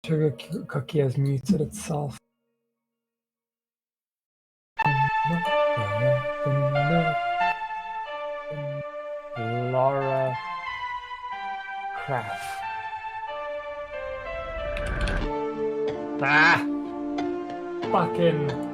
Sugar Cookie has muted itself. Laura Craft. Ah! Fucking.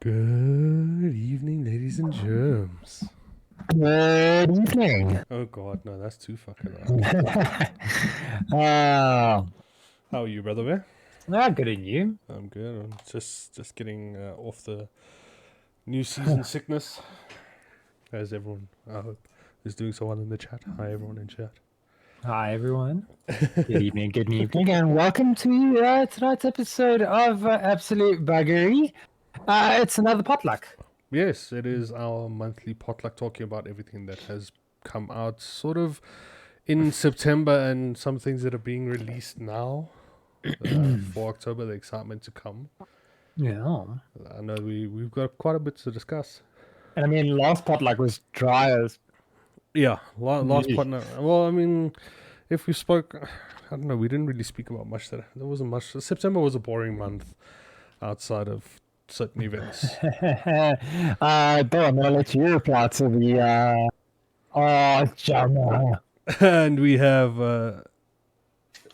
Good evening, ladies and germs. Good evening. Oh god, no, that's too fucking loud. Oh, How are you, brother bear? good in you. I'm good. I'm just getting off the new season sickness. As everyone, I hope, is doing so well in the chat. Hi, everyone in chat. Hi, everyone. Good evening, and welcome to tonight's episode of Absolute Buggery. It's another potluck. Yes, it is our monthly potluck talking about everything that has come out sort of in September and some things that are being released now for October, the excitement to come. Yeah. I know we've got quite a bit to discuss. And I mean, last potluck was dry as... Yeah, last Yeesh. partner. Well, I mean, if we spoke, I don't know, we didn't really speak about much. There wasn't much. September was a boring month outside of certain events. Bill, I'm going to let you reply to the... Jammer. And we have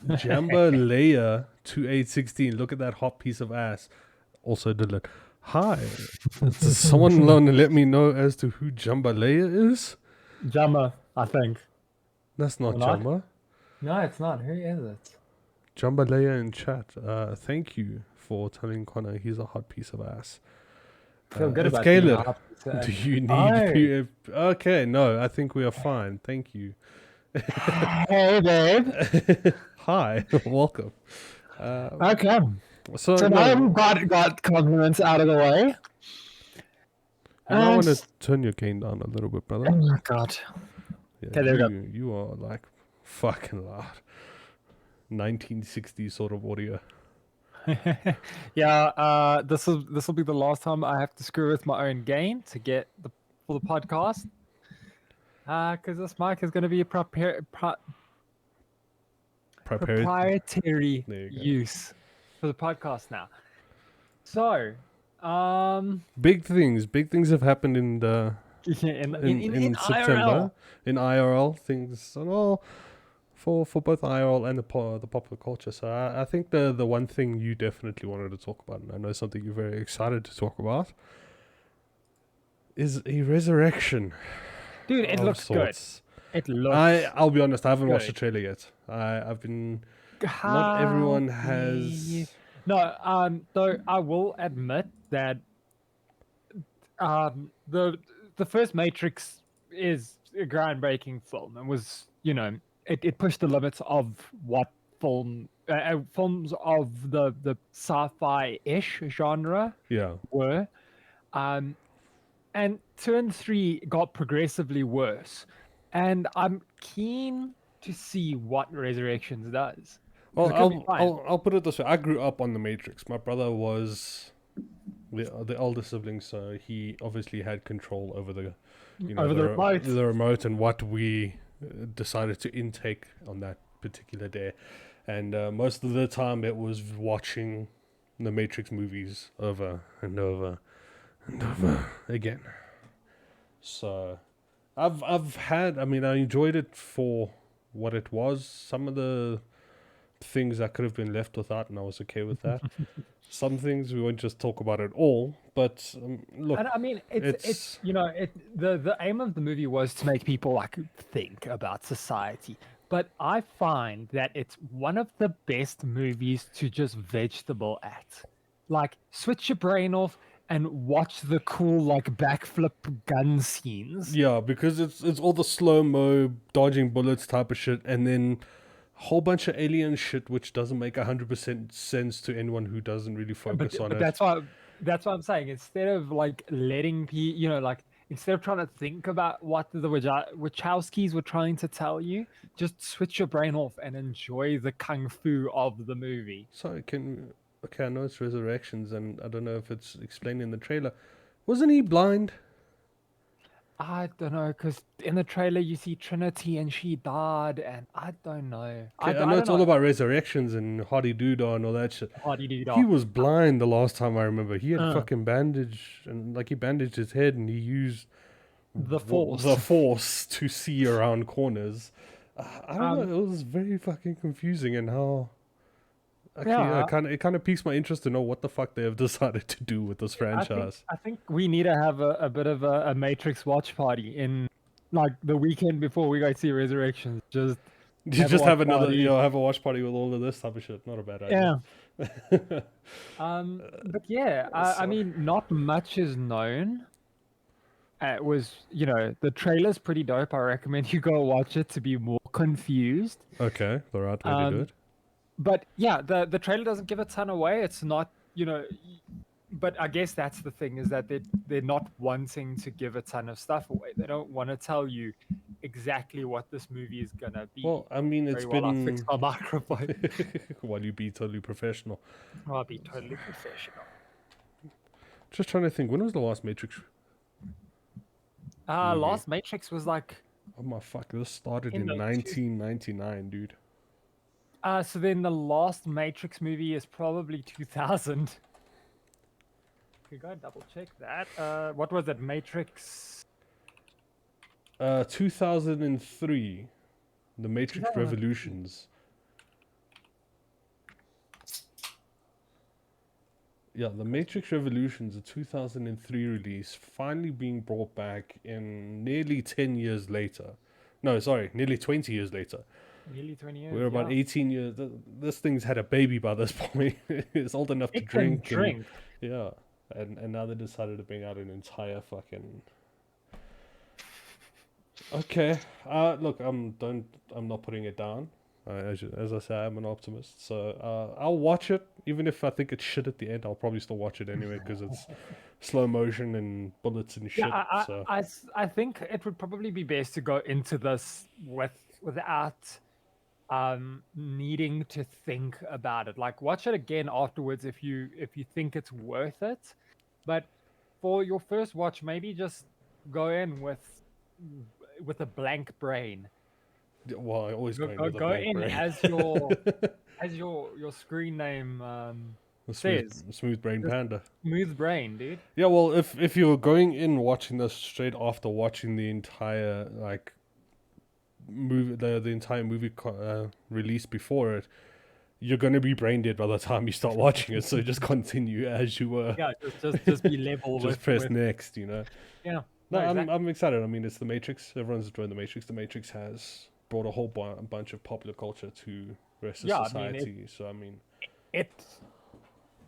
Jamba Leia 2816. Look at that hot piece of ass. Also Dylan. Hi. Does someone let me know as to who Jamba Leia is? Jammer, I think. That's not Or not? Jamba. No, it's not. Who is it? Jamba Leia in chat. Thank you for telling Connor he's a hot piece of ass. Feel good it's about Caleb. being a Do you need Oh. Okay, no, I think we are fine. Thank you. Hey, babe. Hi, welcome. Okay. So now no, we've got compliments out of the way. you might want to turn your gain down a little bit, brother. Oh my god. Yeah, Okay, there we go. You are like fucking loud. 1960s sort of audio. Yeah, this will be the last time I have to screw with my own gain to get for the podcast. Because this mic is going to be a proprietary There you go. use for the podcast now. So, Big things have happened in the in September IRL. in IRL things and all for both IRL and the popular culture. So I think the one thing you definitely wanted to talk about, and I know something you're very excited to talk about, is a resurrection. Dude, it looks sorts. good. It looks. I'll be honest, I haven't watched the good. trailer yet. I've been. Not everyone has. No, though I will admit that the first Matrix is a groundbreaking film and was, it pushed the limits of what films of the sci-fi-ish genre Yeah. were. And 2 and 3 got progressively worse. And I'm keen to see what Resurrections does. 'Cause Well, it could be fine. I'll put it this way. I grew up on The Matrix. My brother was the elder sibling, so he obviously had control over the Over the remote. the remote and what we decided to intake on that particular day. And most of the time, it was watching the Matrix movies over and over and over again. So, I've had. I mean, I enjoyed it for what it was. Some of the things that could have been left without, and I was okay with that. Some things we won't just talk about at all. But look, And I mean, it's the aim of the movie was to make people like think about society. But I find that it's one of the best movies to just vegetable at. Like, switch your brain off and watch the cool like backflip gun scenes. yeah, because it's all the slow mo dodging bullets type of shit, and then a whole bunch of alien shit which doesn't make 100% sense to anyone who doesn't really focus on But it. that's what I'm saying. Instead of like letting like instead of trying to think about what the Wachowskis were trying to tell you, just switch your brain off and enjoy the kung fu of the movie. Sorry, okay, I know it's Resurrections, and I don't know if it's explained in the trailer. Wasn't he blind? I don't know, because in the trailer you see Trinity and she died, and I don't know. Okay, I know it's all about resurrections and Hardy Doodah and all that shit. He was blind the last time I remember. He had fucking bandage, and like he bandaged his head, and he used the Force. the Force to see around corners. I don't know. It was very fucking confusing, and how. Actually, it kind of piques my interest to know what the fuck they have decided to do with this franchise. I think we need to have a bit of a Matrix watch party in like the weekend before we go see Resurrections. Just have another, have a watch party with all of this type of shit. Not a bad idea. Yeah. But yeah, I mean, not much is known. It was, the trailer's pretty dope. I recommend you go watch it to be more confused. Okay, the right way to do it. But yeah, the trailer doesn't give a ton away. It's not, but I guess that's the thing, is that they're not wanting to give a ton of stuff away. They don't want to tell you exactly what this movie is gonna be. Well, I mean, it's Very well, been. I fixed my microphone. While you be totally professional. I'll be totally professional. Just trying to think, when was the last Matrix? Last Matrix was like. Oh my fuck! This started in 1999, dude. So then the last Matrix movie is probably 2000. Okay, go double check that. What was it? Matrix. 2003, The Matrix 2003. Revolutions. Yeah, The Matrix Revolutions, a 2003 release, finally being brought back in nearly 10 years later. No, sorry, nearly 20 years later. Nearly 20 years. We're about 18 years. This thing's had a baby by this point. It's old enough to drink. Yeah, and now they decided to bring out an entire fucking. Okay. Look, I'm not putting it down. As I say, I'm an optimist, so I'll watch it. Even if I think it's shit at the end, I'll probably still watch it anyway because it's slow motion and bullets and shit. Yeah, I think it would probably be best to go into this without needing to think about it. Like, watch it again afterwards if you think it's worth it. But for your first watch, maybe just go in with a blank brain. Well, I always go in brain. as your screen name says. Smooth Brain Panda. Smooth brain, dude. Yeah, well, if you're going in watching this straight after watching the entire movie, the entire movie release before it, you're gonna be brain dead by the time you start watching it. So just continue as you were. Yeah, just be level. Just press next. Yeah. No, exactly. I'm excited. I mean, it's The Matrix. Everyone's enjoying The Matrix. The Matrix has brought a whole bunch of popular culture to the rest of society. I mean, it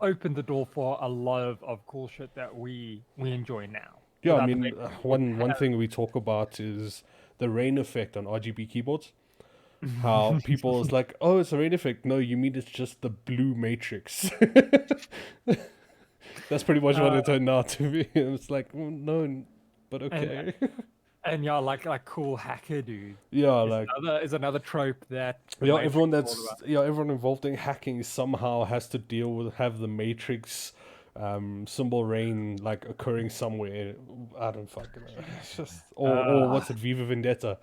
opened the door for a lot of cool shit that we enjoy now. Yeah, I mean, one thing we talk about is the rain effect on RGB keyboards. how people is like, oh, it's a rain effect. No, you mean it's just the blue matrix. That's pretty much what it turned out to be. And it's like, no, but okay. And yeah, like cool hacker dude Yeah, is like another trope that the yeah, Matrix everyone is all that's about. everyone involved in hacking somehow has to deal with have the matrix symbol rain like occurring somewhere. I don't fucking know. It's just or what's it, Viva Vendetta?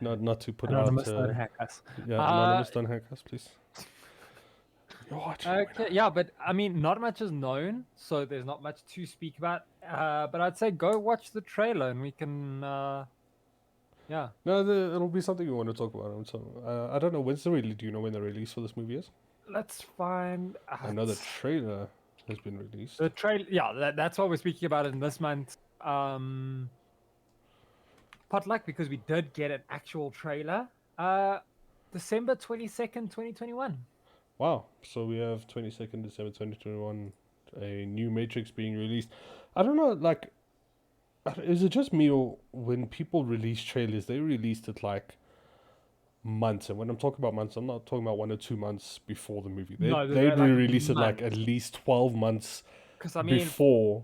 Not to put Anonymous, out don't hack us. yeah, anonymous, don't hack us, please. You're watching. Okay, yeah, but I mean, not much is known, so there's not much to speak about. But I'd say go watch the trailer, and we can, yeah. No, it'll be something we want to talk about. So I don't know when's the release. Do you know when the release for this movie is? Let's find I know the trailer has been released. the trailer. Yeah, that's why we're speaking about it in this month. Potluck, because we did get an actual trailer. December 22nd, 2021. Wow. So we have 22nd December 2021, a new Matrix being released. I don't know, like, is it just me or when people release trailers, they released it like months. And when I'm talking about months, I'm not talking about 1 or 2 months before the movie. No, They they're like release it like months. at least 12 months Because I mean, before.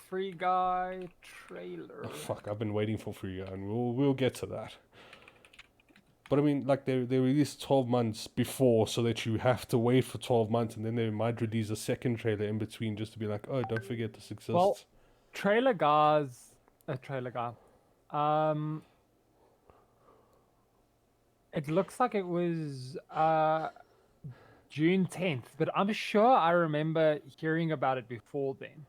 Free Guy trailer. Oh, fuck, I've been waiting for Free Guy, and we'll get to that. But I mean, like they release 12 months before, so that you have to wait for 12 months, and then they might release a second trailer in between, just to be like, oh, don't forget this exists. Well, trailer guy. It looks like it was June 10th, but I'm sure I remember hearing about it before then.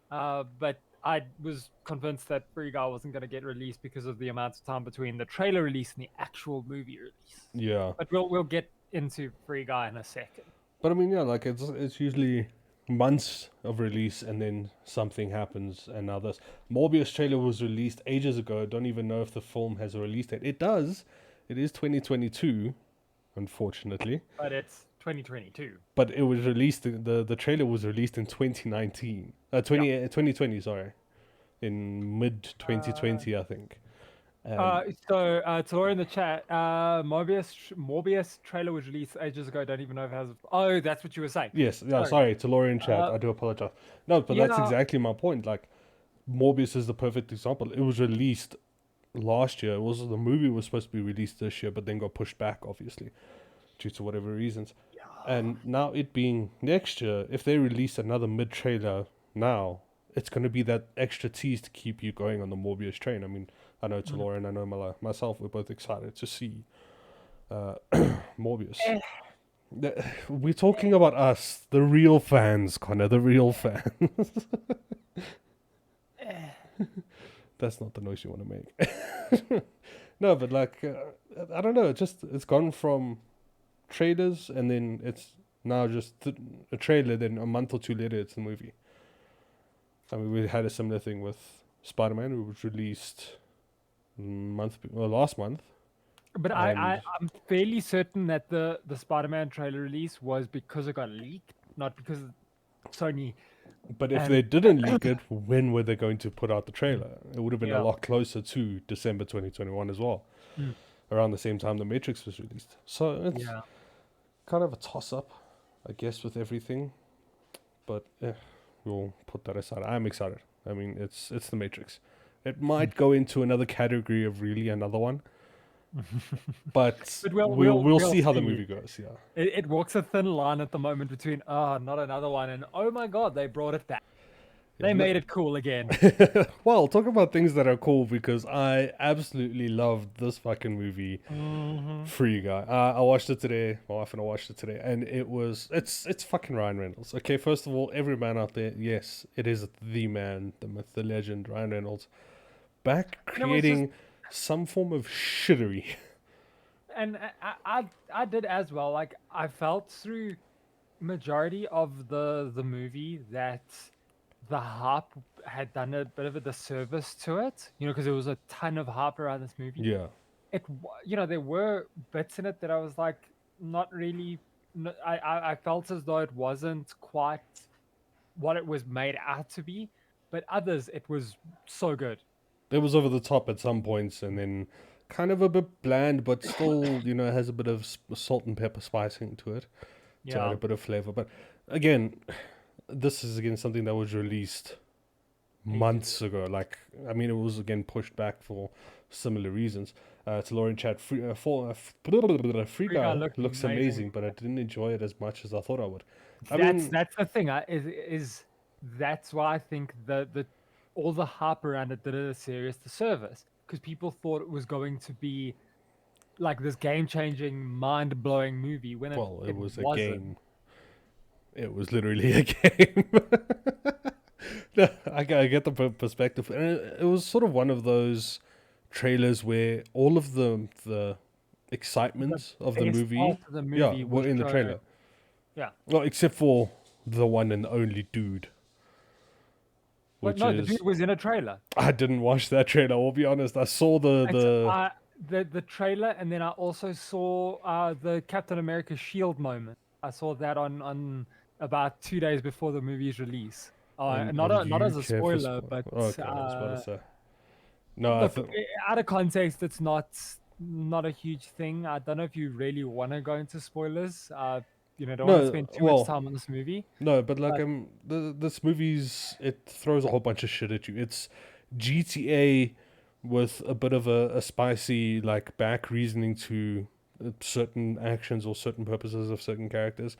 But I was convinced that Free Guy wasn't going to get released because of the amount of time between the trailer release and the actual movie release. Yeah, But we'll get into Free Guy in a second. but I mean, yeah, like it's usually months of release, and then something happens, and now this Morbius trailer was released ages ago. I don't even know if the film has a release date. It does. It is 2022, unfortunately. But it's 2022. But it was released. The trailer was released in 2019. 2020. Sorry, in mid 2020, I think. To Laura in the chat, Morbius trailer was released ages ago. Don't even know if it has. Oh, that's what you were saying. Yes, yeah. Sorry. Sorry to Laura in chat. I do apologize. No, but You that's know- exactly my point. Like, Morbius is the perfect example. It was released last year. The movie was supposed to be released this year, but then got pushed back, obviously, due to whatever reasons. And now it being next year, if they release another mid trailer now, it's going to be that extra tease to keep you going on the Morbius train. I mean, I know to Laura and I know myself, we're both excited to see Morbius. We're talking about us, the real fans, Connor, the real fans. That's not the noise you want to make. No, but like, I don't know. It's gone from trailers, and then it's now just a trailer. Then a month or two later, it's the movie. I mean, we had a similar thing with Spider-Man, who was released last month. But I'm fairly certain that the Spider-Man trailer release was because it got leaked, not because Sony. But if And- they didn't leak it, when were they going to put out the trailer? It would have been Yeah. a lot closer to December 2021 as well, around the same time The Matrix was released. So it's Yeah. kind of a toss-up, I guess, with everything. But we'll put that aside. I'm excited. I mean, it's The Matrix. It might go into another category of really another one, but But we'll see how the movie goes. Yeah. It walks a thin line at the moment between not another one and oh my god, they brought it back. They Yeah, made it cool again. Well, talk about things that are cool, because I absolutely loved this fucking movie, Free Guy. I watched it today. My wife and I watched it today, and it's fucking Ryan Reynolds. Okay, first of all, every man out there, yes, it is the man, the myth, the legend, Ryan Reynolds, back No, it's creating some form of shittery. And I did as well. Like I felt through majority of the movie that the hype had done a bit of a disservice to it. You know, because there was a ton of hype around this movie. Yeah. There were bits in it that I was like not really. I felt as though it wasn't quite what it was made out to be, but others it was so good. It was over the top at some points, and then kind of a bit bland, but still, has a bit of salt and pepper spicing to it to add Yeah. a bit of flavor. But again, this is again something that was released months ago. Like, I mean, it was again pushed back for similar reasons. To Lauren Chat, Free Guy looked looks amazing. amazing, but I didn't enjoy it as much as I thought I would. I That's mean, that's the thing. Is that's why I think the all the hype around it did it a serious disservice because people thought it was going to be like this game-changing, mind-blowing movie when well, it was a wasn't. game. It was literally a game. No, I get the perspective, and it was sort of one of those trailers where all of the excitement of the best movie, part of the yeah, movie were was in the shown. trailer. Yeah. Well, except for the one and only dude, But which no, is the dude was in a trailer. I didn't watch that trailer. I'll be honest. I saw The trailer, and then I also saw the Captain America shield moment. I saw that on about 2 days before the movie's release. Not as you a care for spoiler, but okay, I was about to say. No, I look, thought out of context, it's not a huge thing. I don't know if you really want to go into spoilers. Don't want to no. spend too Well, much time on this movie. no, but like But- this movie's it throws a whole bunch of shit at you. It's GTA with a bit of a spicy like back reasoning to certain actions or certain purposes of certain characters,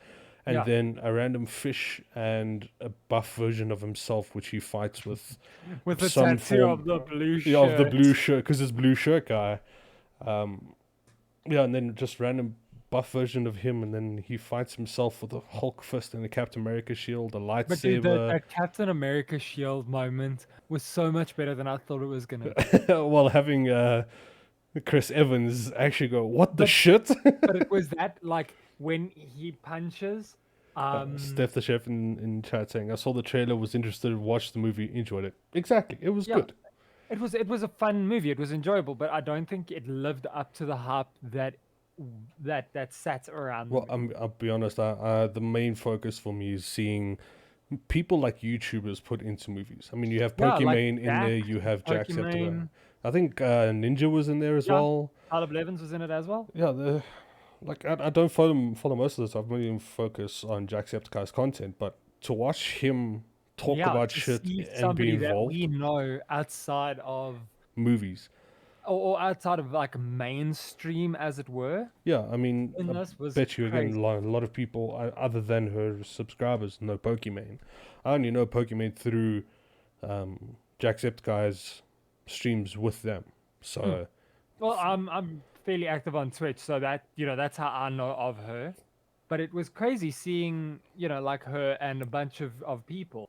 and Yeah. then a random fish and a buff version of himself which he fights with With the some tattoo form- of the blue shirt. yeah, of the blue shirt because it's blue shirt guy. Yeah, and then just random buff version of him, and then he fights himself with a Hulk fist and a Captain America shield, a But dude, lightsaber. that Captain America shield moment was so much better than I thought it was gonna be. While having Chris Evans actually go, "What the shit?" But it was that like when he punches. Steph the chef in chat saying, "I saw the trailer, was interested, watched the movie, enjoyed it." Exactly, it was Yeah. good. It was a fun movie. It was enjoyable, but I don't think it lived up to the hype that sat around. the Well, movie. I'll be honest. The main focus for me is seeing people like YouTubers put into movies. I mean, you have Yeah, like Pokimane in there, Jack, you have Jacksepticeye. Pokimane. I think Ninja was in there as Yeah. well. Tyler Blevins was in it as well. Yeah, I don't follow most of this. I've mainly focus on Jacksepticeye's content, but to watch him talk Yeah, about to shit see and be somebody that involved, we know outside of movies. or outside of like mainstream, as it were, Yeah, I mean, in I this was bet you again, crazy. a lot of people other than her subscribers know Pokimane. I only know Pokimane through Jacksepticeye's streams with them. So Well, I'm fairly active on Twitch, so that's how I know of her. But it was crazy seeing like her and a bunch of people.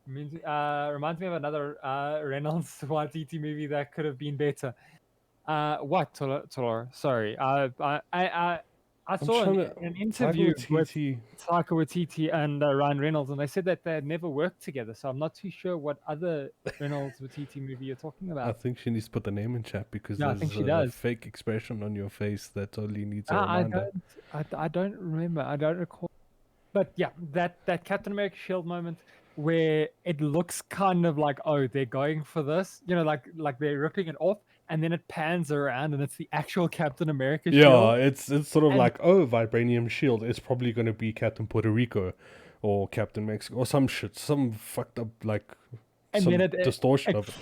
Reminds me of another Reynolds Waititi movie that could have been better. What Tolor? Sorry, I saw trying an to interview with TT. Taika Waititi and Ryan Reynolds, and they said that they had never worked together. So I'm not too sure what other Reynolds Waititi movie you're talking I about. think she needs to put the name in chat because Yeah, I there's think she a does. fake expression on your face that totally needs a I reminder. I don't remember. I don't recall. But yeah, that Captain America shield moment where it looks kind of like, oh, they're going for this, like they're ripping it off, and then it pans around and it's the actual Captain America Yeah, shield. it's sort of And- like, oh, vibranium shield. It's probably going to be Captain Puerto Rico or Captain Mexico or some shit, some fucked up like And some then it- distortion it- of it.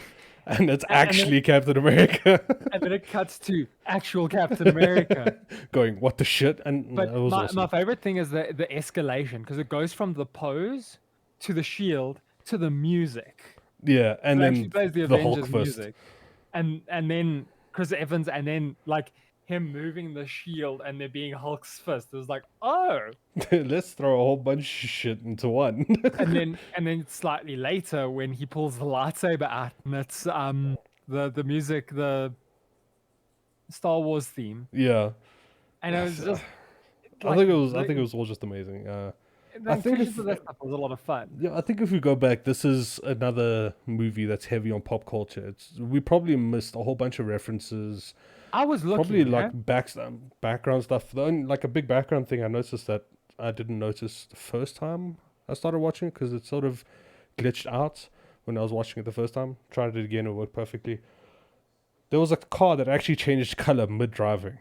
And it's and then- actually Captain America And then it cuts to actual Captain America. going, what the shit? And But that was my, awesome. my favorite thing is the escalation because it goes from the pose to the shield to the music. Yeah, and It then actually plays the the Hulk Avengers fist. music, and then Chris Evans, and then like him moving the shield, and there being Hulk's fist. It was like, oh, Let's throw a whole bunch of shit into one. and then slightly later when he pulls the lightsaber out, and it's the music, the Star Wars theme, Yeah. and it was just. I think it was all just amazing. I think think if- that stuff was a lot of fun. Yeah, I think if we go back, this is another movie that's heavy on pop culture. We probably missed a whole bunch of references. I was looking, Probably yeah. like background stuff. The only, like a big background thing I noticed that I didn't notice the first time I started watching it because it sort of glitched out. when I was watching it the first time. Tried it again, it worked perfectly. There was a car that actually changed color mid-driving.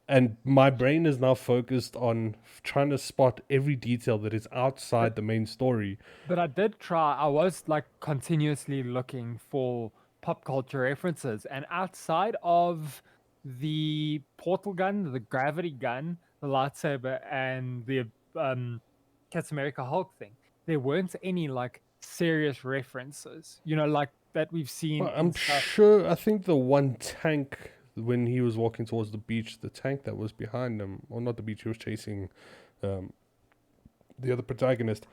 And my brain is now focused on trying to spot every detail that is outside the main story. But I did try. I was like continuously looking for pop culture references, and outside of the portal gun, the gravity gun, the lightsaber, and the Captain America Hulk thing, there weren't any like serious references. You know, like that we've seen Well, in I'm stuff. sure, I think the one tank, when he was walking towards the beach, the tank that was behind him, or not the beach, he was chasing the other protagonist,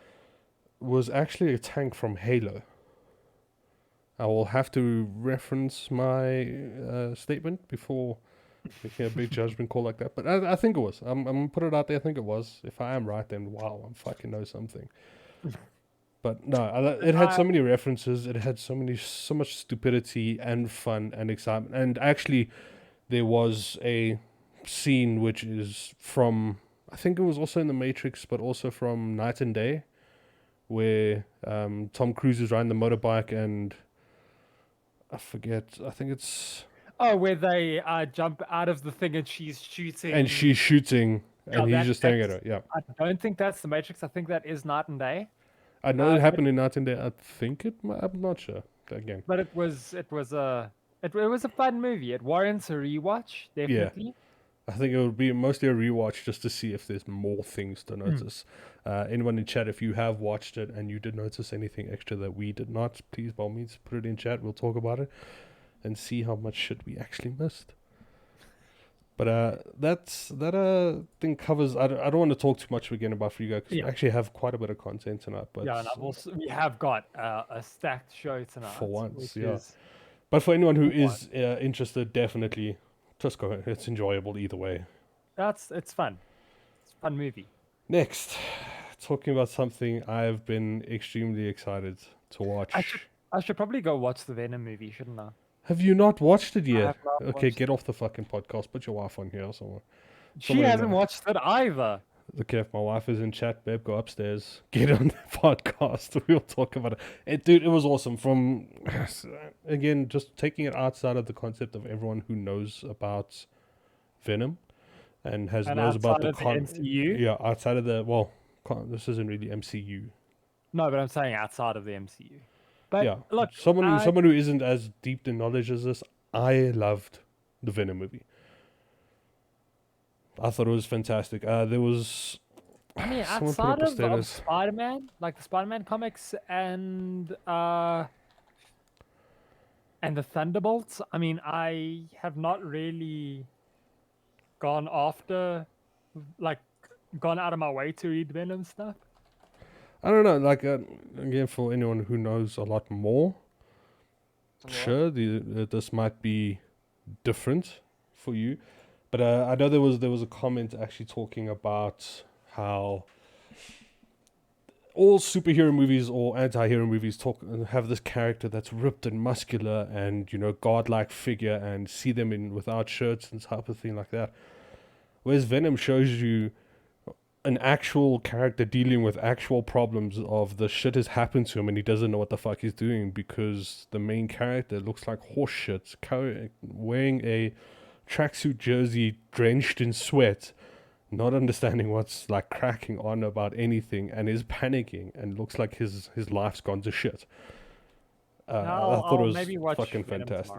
was actually a tank from Halo. I will have to reference my statement before making a big judgment call like that. But I think it was. I'm going to put it out there. I think it was. If I am right, then wow, I'm fucking know something. But no, it had so many references. It had so much stupidity and fun and excitement. And actually, there was a scene which is from, I think it was also in The Matrix, but also from Night and Day, where Tom Cruise is riding the motorbike and I forget. I think it's Oh, where they jump out of the thing and she's shooting. and she's shooting Yeah, and he's just staring at that's- her. Yeah, I don't think that's the Matrix. I think that is Night and Day. I know it but- happened in Night and Day. I think I'm not sure. Again, But it was a fun movie. It warrants a rewatch, definitely. I think it would be mostly a rewatch just to see if there's more things to notice. Anyone in chat, if you have watched it and you did notice anything extra that we did not, please by all means put it in chat. We'll talk about it and see how much shit we actually missed. But that thing covers. I don't want to talk too much again about Free Guy because Yeah. we actually have quite a bit of content tonight. But Yeah, and we have got a stacked show tonight. For once, which yeah. is- but for anyone who Good one. is interested, definitely just go. It's enjoyable either way. it's fun. It's a fun movie. Next, talking about something I've been extremely excited to watch. I should probably go watch the Venom movie, shouldn't I? Have you not watched it yet? have not Okay, watched get off the fucking podcast. Put your wife on here or somewhere. She Somewhere in hasn't there. watched it either. Okay, if my wife is in chat, babe, go upstairs. Get on the podcast. We'll talk about it. Dude, it was awesome. From, again, just taking it outside of the concept of everyone who knows about Venom and knows about outside the of the MCU? Yeah, outside of the, well, this isn't really MCU. No, but I'm saying outside of the MCU. But Yeah, look, someone who isn't as deep in knowledge as this, I loved the Venom movie. I thought it was fantastic. There was I mean, someone put up outside a of status. Spider-Man, like the Spider-Man comics and the Thunderbolts, I mean, I have not really gone after, like, gone out of my way to read Venom stuff. I don't know. Like again, for anyone who knows a lot more, sure, this might be different for you. But I know there was a comment actually talking about how all superhero movies or anti-hero movies have this character that's ripped and muscular and godlike figure and see them in without shirts and type of thing like that. Whereas Venom shows you an actual character dealing with actual problems of the shit has happened to him and he doesn't know what the fuck he's doing because the main character looks like horse shit, wearing a tracksuit jersey drenched in sweat, not understanding what's like cracking on about anything, and is panicking and looks like his life's gone to shit. I thought it was maybe watch fucking Venom fantastic.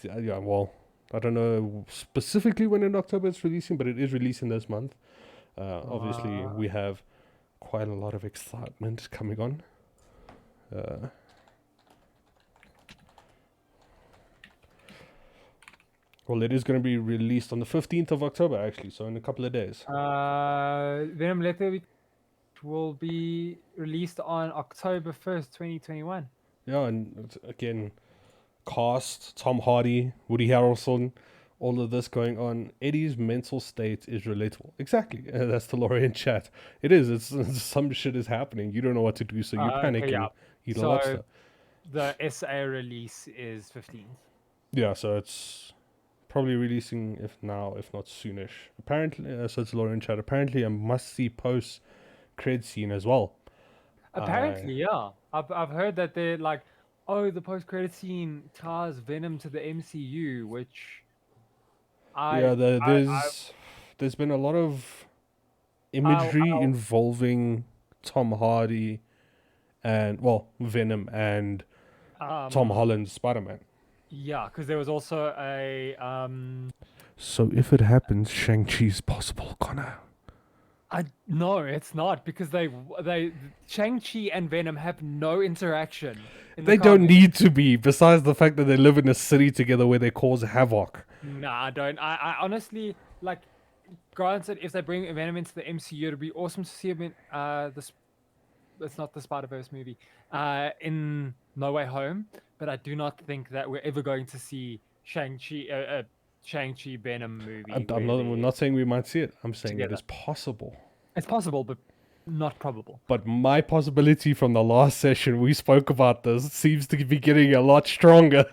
tomorrow. Yeah, well, I don't know specifically when in October it's releasing, but it is releasing this month. Obviously, we have quite a lot of excitement coming on. Well, it is going to be released on the 15th of October, actually, so in a couple of days. Venom Letter will be released on October 1st, 2021. Yeah, and again, cast, Tom Hardy, Woody Harrelson, all of this going on. Eddie's mental state is relatable. Exactly. That's the Laura in chat. It is. It's some shit is happening. You don't know what to do, so you panic yeah. and eat a So- lobster. The SA release is 15th. Yeah, so it's probably releasing if not soonish. Apparently, so it's Laura in chat. Apparently, a must-see post cred scene as well. Apparently, yeah. I've heard that they're like, oh, the post-credit scene ties Venom to the MCU, which Yeah, I there's been a lot of I imagery involving Tom Hardy and Venom and Tom um Holland's Spider-Man. yeah, because there was also a So if it happens, Shang-Chi's possible, Connor. I no, it's not because they Shang-Chi and Venom have no interaction in the They don't comics. need to be, besides the fact that they live in a city together where they cause havoc. Nah, I don't. I honestly like. Granted, if they bring Venom into the MCU, it'd be awesome to see him in it's not the Spider-Verse movie, in No Way Home. But I do not think that we're ever going to see Shang-Chi Venom movie. I'm not, we're not saying we might see it. I'm saying it Together. is possible. It's possible, but not probable. But my possibility from the last session we spoke about this seems to be getting a lot stronger.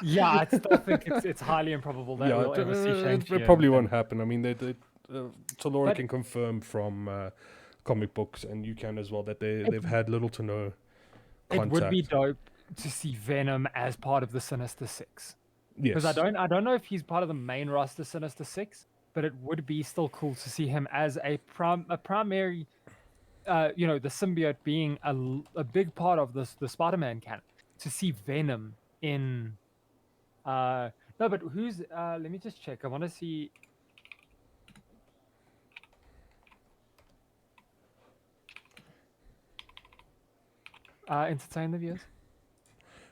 Yeah, I still think it's highly improbable that we'll ever see Shang-Chi. it probably and won't Venom. happen. I mean, Talora But- can confirm from comic books, and you can as well, that they've had little to no It contact. would be dope to see Venom as part of the Sinister Six. Yes. Because I don't know if he's part of the main roster Sinister Six, but it would be still cool to see him as a primary, the symbiote being a big part of the Spider-Man canon. To see Venom in, no, but who's? Let me just check. I want to see. Entertain the viewers.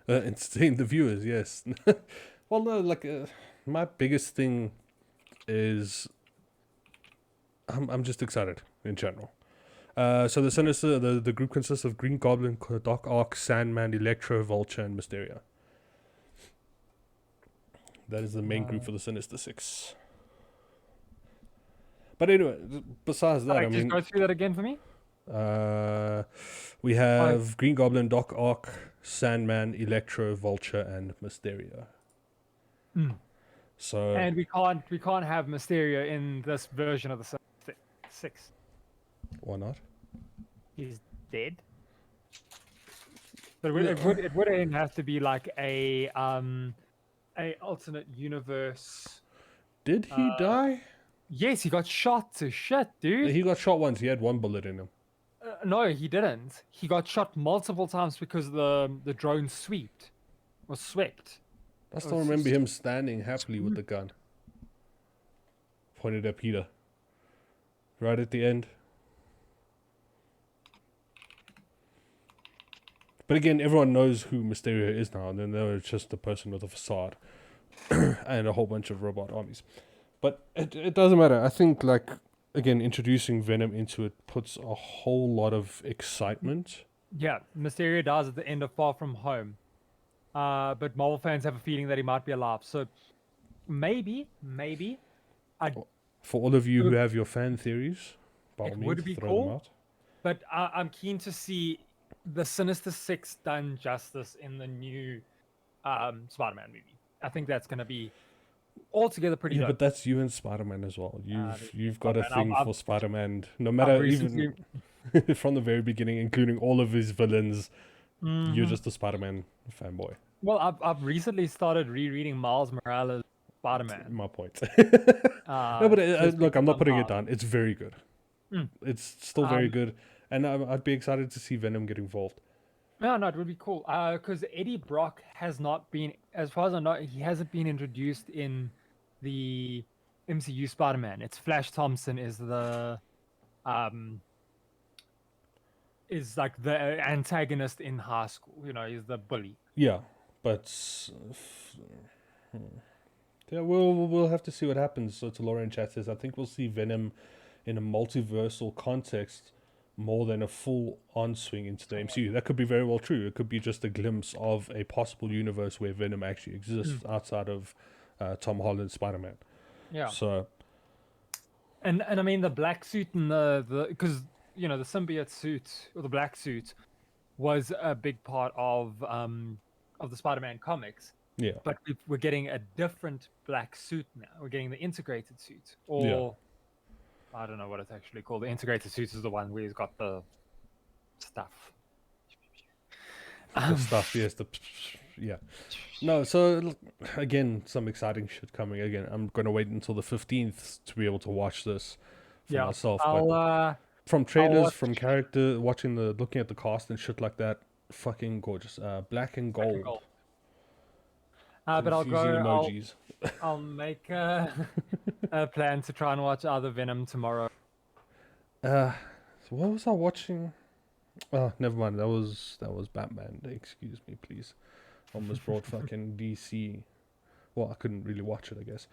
Entertain the viewers, yes. Well, no, like my biggest thing is I'm just excited in general. So the group consists of Green Goblin, Doc Ock, Sandman, Electro, Vulture, and Mysterio. That is the main group for the Sinister Six. But anyway, besides that, I Just mean, go through that again for me. we have Green Goblin, Doc Ock, Sandman, Electro, Vulture, and Mysterio. So And we can't have Mysterio in this version of the Six. why not? He's dead. But it wouldn't have to be like a alternate universe. Did he die? Yes, he got shot to shit, dude. He got shot once. He had one bullet in him. No, he didn't. He got shot multiple times because the drone swept. I still remember him standing happily with the gun pointed at Peter. Right at the end. But again, everyone knows who Mysterio is now, and then they're just a person with a facade and a whole bunch of robot armies. But it doesn't matter. I think, like, again, introducing Venom into it puts a whole lot of excitement. Yeah, Mysterio dies at the end of Far From Home. But Marvel fans have a feeling that he might be alive. So maybe, For all of you who have your fan theories, by all It means, would be throw cool. them out. but I'm keen to see the Sinister Six done justice in the new Spider-Man movie. I think that's going to be altogether pretty Yeah, dope. but that's you and Spider-Man as well. You've got a Spider-Man, thing I've- for Spider-Man, no matter recently- even from the very beginning, including all of his villains. You're Mhm. just a Spider-Man fanboy. Well, I've recently started rereading Miles Morales Spider-Man. My point. Uh, No, but just look, I'm not because putting it Miles. down. It's very good. Mm. It's still very Um, good, and I'd be excited to see Venom get involved. No, it would be cool. Because Eddie Brock has not been, as far as I know, he hasn't been introduced in the MCU Spider-Man. It's Flash Thompson is like the antagonist in high school. You know, he's the bully. Yeah, but yeah, we'll have to see what happens. So to Lauren chat says, I think we'll see Venom in a multiversal context more than a full on swing into the MCU. That could be very well true. It could be just a glimpse of a possible universe where Venom actually exists outside of Tom Holland's Spider-Man. Yeah. So And I mean the black suit and the because you know the symbiote suit or the black suit was a big part of the Spider-Man comics. yeah, But we're getting a different black suit now. We're getting the integrated suit, or Yeah. I don't know what it's actually called. The integrated suit is the one where he's got the stuff. The stuff, yes, yeah. No, so again, some exciting shit coming. Again, I'm gonna wait until the 15th to be able to watch this for Yeah, myself. I'll But from I'll trailers, watch from character, looking at the cast and shit like that, fucking gorgeous. Black and Black and gold, Gold. But I'll confusing go. emojis. I'll make a plan to try and watch other Venom tomorrow. So what was I watching? Oh, never mind. That was Batman. Excuse me, please. Almost brought fucking DC. Well, I couldn't really watch it, I guess.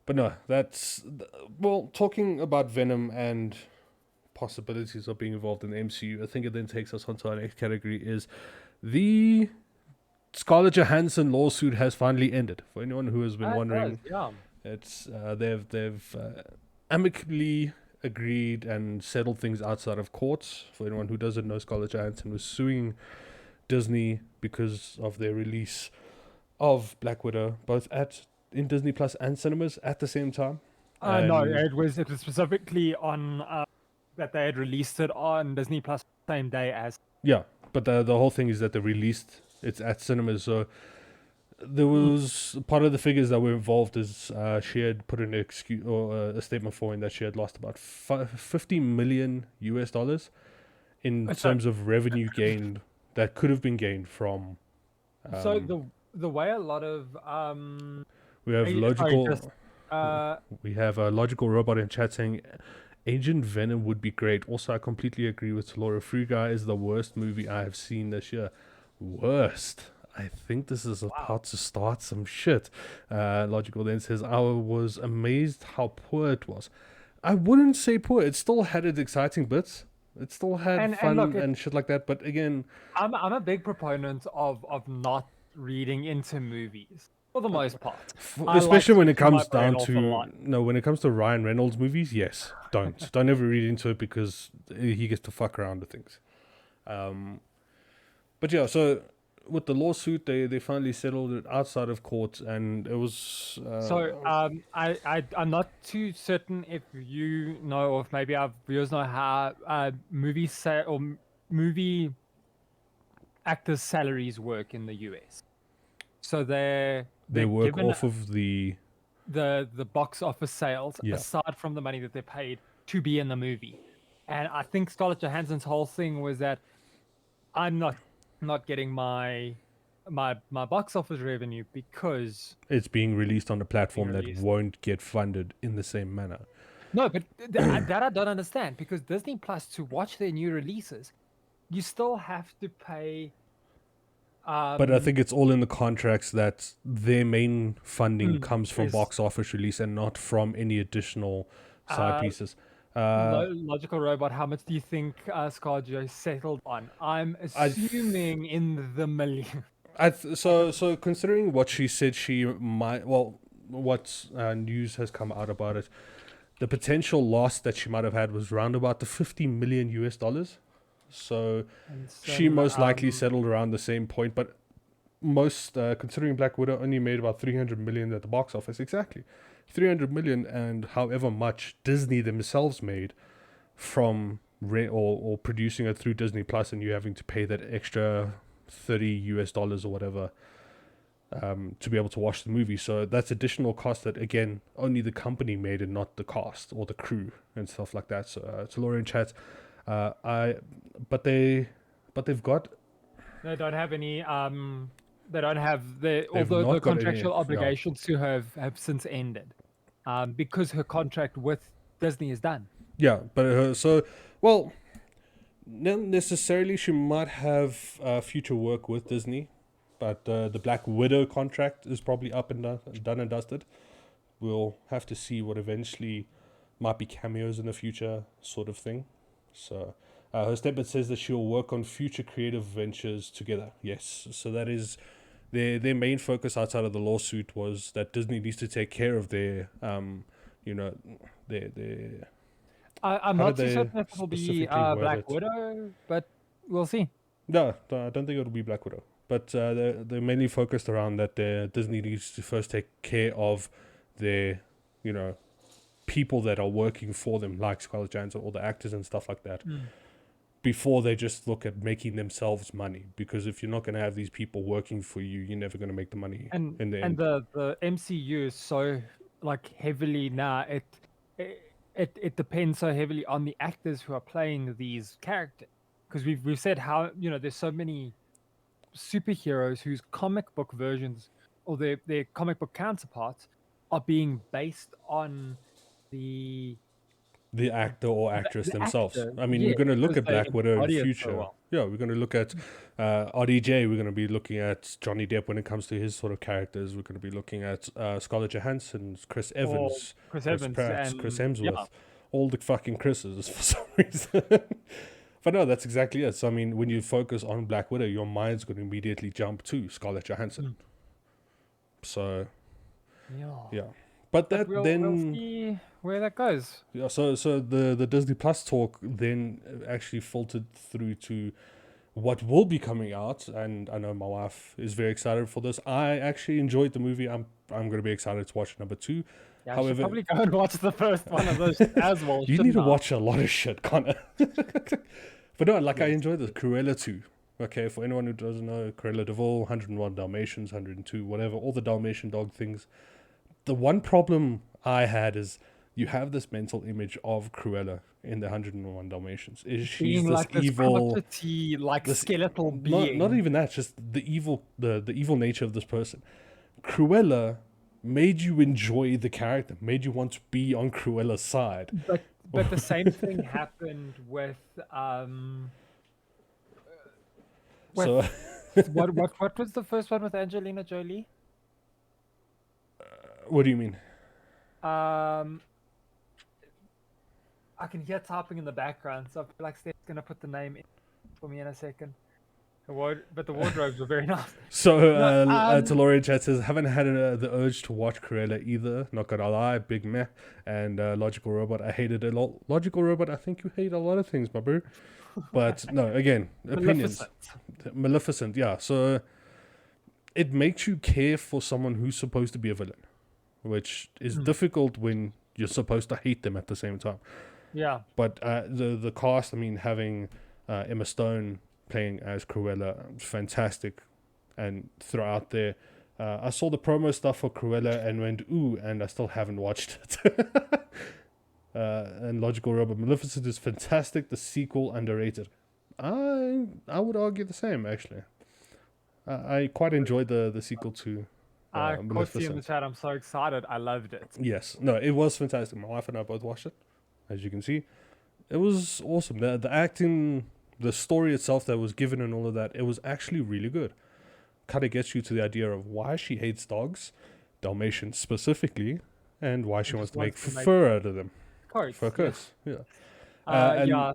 But no, well, talking about Venom and possibilities of being involved in the MCU, I think it then takes us onto our next category is the Scarlett Johansson lawsuit has finally ended. For anyone who has been wondering, Yeah. it's they've amicably agreed and settled things outside of courts. For anyone who doesn't know, Scarlett Johansson was suing Disney because of their release of Black Widow, both in Disney Plus and cinemas at the same time. No, And- it was specifically on that they had released it on Disney Plus same day as. Yeah, but the whole thing is that they released it's at cinemas. So there was part of the figures that were involved is she had put an excuse or a statement forward that she had lost about $50 million in So- terms of revenue gained that could have been gained from. So the way a lot of We have sorry, logical. just, We have a logical robot in chat saying Agent Venom would be great. Also, I completely agree with Laura. Free Guy is the worst movie I have seen this year. Worst. I think this is about to start some shit. Logical then says, I was amazed how poor it was. I wouldn't say poor. It still had its exciting bits. It still had And fun look, and shit like that. But again, I'm a big proponent of not reading into movies for the most part. I like especially when it switching my comes brain down off a to lot. when it comes to Ryan Reynolds movies, yes, don't ever read into it because he gets to fuck around with things. But yeah, so with the lawsuit, they finally settled it outside of court, and it was So I'm not too certain if you know, or if maybe our viewers know how movie actors' salaries work in the US. So they they're work given off of the the box office sales Yeah. aside from the money that they're paid to be in the movie. And I think Scarlett Johansson's whole thing was that I'm not getting my box office revenue because it's being released on a platform that released. won't get funded in the same manner. no, but that I don't understand because Disney Plus to watch their new releases, you still have to pay. But I think it's all in the contracts that their main funding comes from is- box office release and not from any additional side pieces. Logical Robot, how much do you think Scarlett Jo settled on? I'm assuming in the million. So considering what she said she might, well, what news has come out about it, the potential loss that she might have had was around about the $50 million US. So she most likely settled around the same point, but most considering Black Widow only made about 300 million at the box office, exactly 300 million, and however much Disney themselves made from or producing it through Disney Plus, and you having to pay that extra $30 US or whatever to be able to watch the movie. So that's additional cost that again only the company made and not the cast or the crew and stuff like that. So to Laura in chat, but they've got. They don't have any. They don't have the They've although not the got any, contractual yeah. obligations to have since ended, because her contract with Disney is done. Yeah, but not necessarily. She might have future work with Disney, but the Black Widow contract is probably up and done and dusted. We'll have to see what eventually might be cameos in the future, sort of thing. So her statement says that she'll work on future creative ventures together. Yes, so that is their main focus outside of the lawsuit was that Disney needs to take care of their their. I'm How not did too they certain if it'll be specifically word Black it? Widow, but we'll see. No, I don't think it'll be Black Widow. But they're mainly focused around that Disney needs to first take care of their, people that are working for them, like Scarlett Johansson, all the actors and stuff like that. before they just look at making themselves money. Because if you're not going to have these people working for you, you're never going to make the money in the And end. the MCU is so like heavily now it depends so heavily on the actors who are playing these characters, because we've said how, you know, there's so many superheroes whose comic book versions or their comic book counterparts are being based on the actor or actress the themselves. actor, I mean, yeah, we're going to look because at they Black Widow in embody it so future. well. Yeah, we're going to look at RDJ. We're going to be looking at Johnny Depp when it comes to his sort of characters. We're going to be looking at Scarlett Johansson, Chris Evans, Chris Chris Evans Pratt, and Chris Hemsworth. yeah. All the fucking Chris's for some reason. But no, that's exactly it. So, I mean, when you focus on Black Widow, your mind's going to immediately jump to Scarlett Johansson. So, yeah. But that we'll then... see where that goes. Yeah, so the Disney Plus talk then actually filtered through to what will be coming out, and I know my wife is very excited for this. I actually enjoyed the movie. I'm going to be excited to watch number 2. Yeah, I However, should probably go and watch the first one of those as well. you need shouldn't to I? watch a lot of shit, Connor. But no, like I enjoyed the Cruella 2. Okay, for anyone who doesn't know, Cruella de Vil, 101 Dalmatians, 102, whatever, all the Dalmatian dog things. The one problem I had is you have this mental image of Cruella in the 101 Dalmatians. Is she's Being this like this evil, puppety, like this- skeletal being. not even that, just the evil nature of this person. Cruella made you enjoy the character, made you want to be on Cruella's side. But the same thing happened with So what was the first one with Angelina Jolie? what do you mean? I can hear typing in the background, so I feel like Steph's gonna put the name in for me in a second. But the wardrobes were very nice. So, No, Taloria chat says, haven't had the urge to watch Cruella either. Not gonna lie, big meh. And Logical Robot, I hated it a lot. Logical Robot, I think you hate a lot of things, my bro. But no, again, opinions. Maleficent, yeah. So, it makes you care for someone who's supposed to be a villain, which is difficult when you're supposed to hate them at the same time. Yeah. But the cast, I mean, having Emma Stone playing as Cruella, fantastic. And throughout there, I saw the promo stuff for Cruella and went, ooh, and I still haven't watched it. And Logical Robot, Maleficent is fantastic. The sequel, underrated. I would argue the same, actually. I quite enjoyed the sequel to I caught you in the Maleficent. chat. I'm so excited. I loved it. Yes. No, it was fantastic. My wife and I both watched it, as you can see. It was awesome. The acting, the story itself that was given and all of that, it was actually really good. Kind of gets you to the idea of why she hates dogs, Dalmatians specifically, and why she wants to make fur out of them. Coats. For a curse. Yeah. Yeah. and Yeah.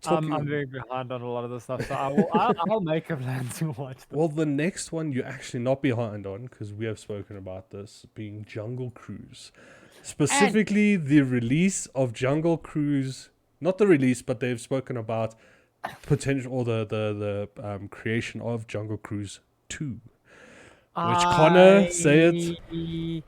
talking- I'm very behind on a lot of the stuff, so I'll make a plan to watch them. Well, the next one you're actually not behind on, because we have spoken about this, being Jungle Cruise. Specifically, the release of Jungle Cruise, not the release, but they've spoken about potential, or the creation of Jungle Cruise 2. Connor, say it. I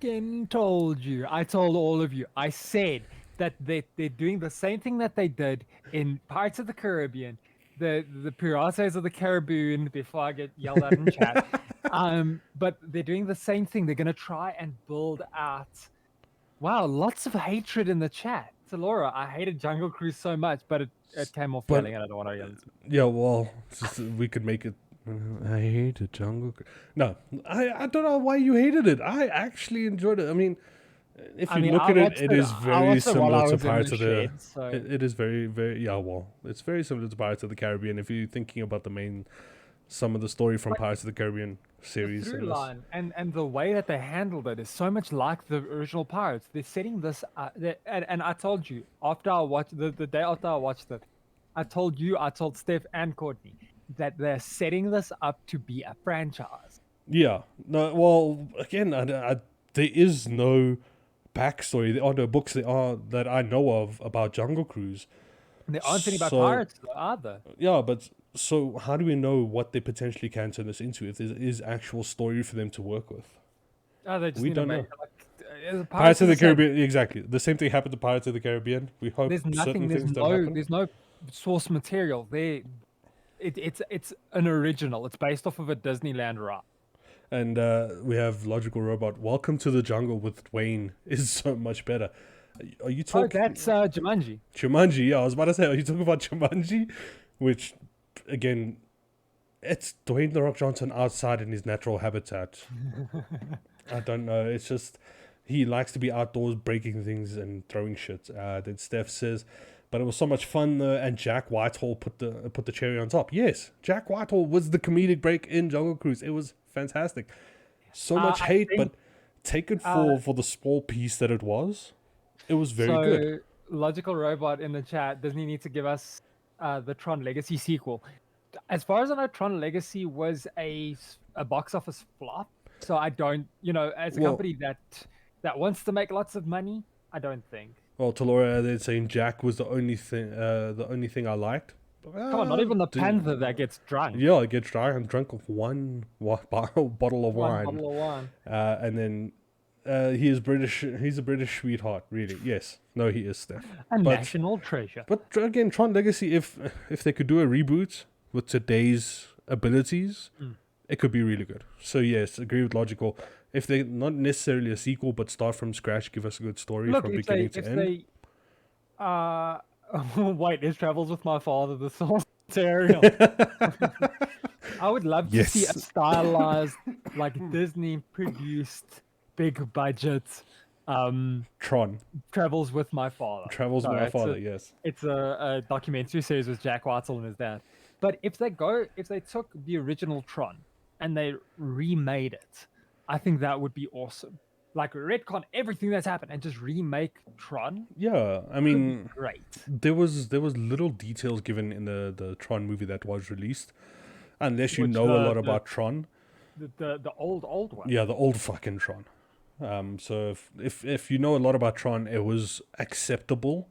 fucking told you. I told all of you. I said that they're doing the same thing that they did in Pirates of the Caribbean, the Pirates of the Caribbean, before I get yelled at in chat. But they're doing the same thing. They're gonna try and build out. Wow, lots of hatred in the chat. So Laura, I hated Jungle Cruise so much, but it came off But- yelling, and I don't want to yell. Yeah, well, we could make it. I hated Jungle Cruise. No, I don't know why you hated it. I actually enjoyed it. I mean, if you look I at it, watched it is I very watched it while I similar to was in Pirates of the. shed, so It is very, very, yeah. Well, it's very similar to Pirates of the Caribbean. If you're thinking about some of the story from Pirates of the Caribbean series, the and through this- line and the way that they handled it is so much like the original Pirates. They're setting this, and I told you after I watched the day after I watched it, I told you, I told Steph and Courtney that they're setting this up to be a franchise. yeah. No, well, again, there is no backstory. There are no books that I know of about Jungle Cruise. And there aren't any about So- pirates, though, are there? Yeah, but so how do we know what they potentially can turn this into if there is actual story for them to work with? Oh, they just We need to don't make know. it like, Pirates of the same. Caribbean, exactly. The same thing happened to Pirates of the Caribbean. We hope There's nothing. certain There's things don't happen. no source material. It's an original. It's based off of a Disneyland ride. And we have Logical Robot. Welcome to the Jungle with Dwayne is so much better. Are you Oh, talking that's Jumanji. Jumanji? Yeah, I was about to say, are you talking about Jumanji? Which, again, it's Dwayne the Rock Johnson outside in his natural habitat. I don't know. It's just he likes to be outdoors, breaking things and throwing shit. Then Steph says, but it was so much fun though. And Jack Whitehall put the cherry on top. Yes, Jack Whitehall was the comedic break in Jungle Cruise. It was fantastic. So much I hate, think, but take it for the small piece that it was. It was very good. Logical Robot in the chat, Disney needs to give us the Tron Legacy sequel. As far as I know, Tron Legacy was a box office flop. So I don't, as a Well- company that wants to make lots of money, I don't think. Well, Talora they're saying Jack was the only thing I liked. Come on, not even the Dude. panther that gets drunk. Yeah, I get drunk. I'm drunk of one bottle of One wine. bottle of wine. And then he is British. He's a British sweetheart, really. Yes. No, he is, Steph. A But- national treasure. But again, Tron Legacy, if they could do a reboot with today's abilities, it could be really good. So yes, agree with Logical. If they not necessarily a sequel, but start from scratch, give us a good story Look, from if beginning they, to if end. they, wait, his travels with my father, the source material. I would love to see a Yes. stylized, like Disney produced, big budget, Tron travels with my father. Travels No, with My it's Father. a- Yes. It's a documentary series with Jack Whitehall and his dad. But if they took the original Tron and they remade it, I think that would be awesome. Like retcon everything that's happened and just remake Tron. Yeah. I mean, Great. there was little details given in the Tron movie that was released, unless you Which know a the- lot the- about Tron. The old one. Yeah, the old fucking Tron. So if you know a lot about Tron, it was acceptable.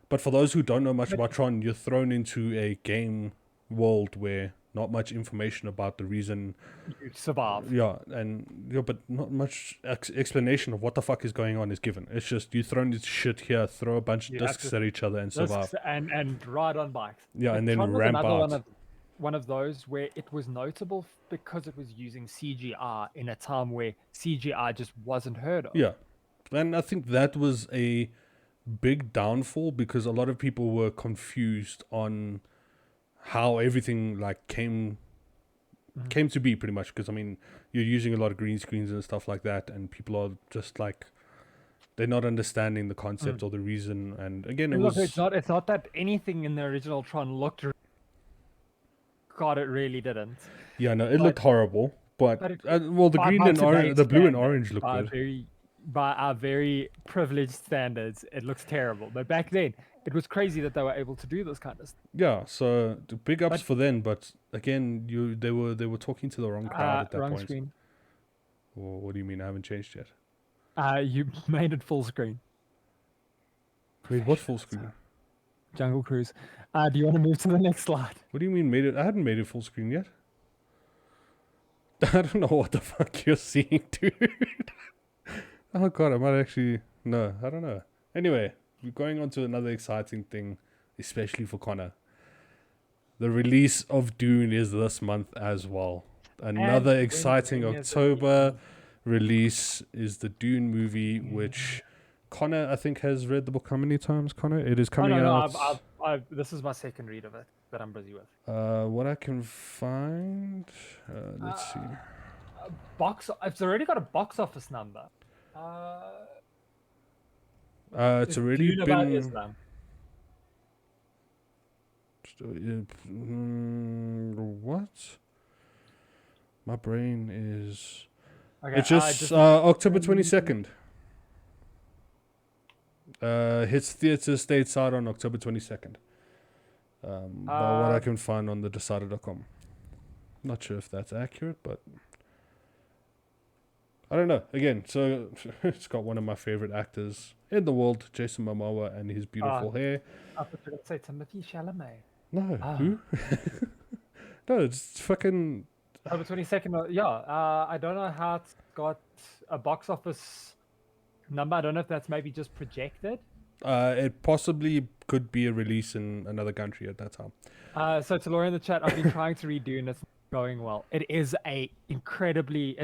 But for those who don't know much about Tron, you're thrown into a game world where not much information about the reason. You survive. Yeah, but not much explanation of what the fuck is going on is given. It's just you thrown this shit here, throw a bunch of You have discs to- at each other and survive. Discs and ride on bikes. Yeah, But and then Tron was ramp another out. one of those where it was notable because it was using CGI in a time where CGI just wasn't heard of. Yeah, and I think that was a big downfall because a lot of people were confused on how everything like came to be pretty much. Because I mean, you're using a lot of green screens and stuff like that, and people are just like they're not understanding the concept or the reason. And again, it And look, was it's not that anything in the original Tron looked. God, it really didn't. yeah, no, it looked horrible. But but it- well, the by- green by and orange, today's the blue and standards, orange look good. By our very privileged standards, it looks terrible. But back then, it was crazy that they were able to do this kind of stuff. Yeah, so the big ups But- for them. But again, they were talking to the wrong crowd at that Wrong point. screen. Well, what do you mean? I haven't changed yet. You made it full screen. Wait, what full screen? Jungle Cruise. Do you want to move to the next slide? What do you mean made it? I hadn't made it full screen yet. I don't know what the fuck you're seeing, dude. Oh god, I might actually... No, I don't know. Anyway, we're going on to another exciting thing, especially for Connor. The release of Dune is this month as well. Another when exciting is it October release is the Dune movie, which Connor, I think, has read the book how many times, Connor? It is coming out... This is my second read of it that I'm busy with. what I can find... let's see. It's already got a box office number. It's already Dune about been... Islam. What? My brain is... Okay, It's just October 22nd. Hits theaters stateside on October 22nd. By what I can find on the Decider.com. Not sure if that's accurate, but... I don't know. Again, so it's got one of my favorite actors in the world, Jason Momoa, and his beautiful hair. I thought you were gonna say Timothy Chalamet. No, Ah. who? No, it's fucking... October 22nd. Yeah. I don't know how it's got a box office number. I don't know if that's maybe just projected. It possibly could be a release in another country at that time. So to Laura in the chat, I've been trying to read Dune. It's not going well. It is a incredibly.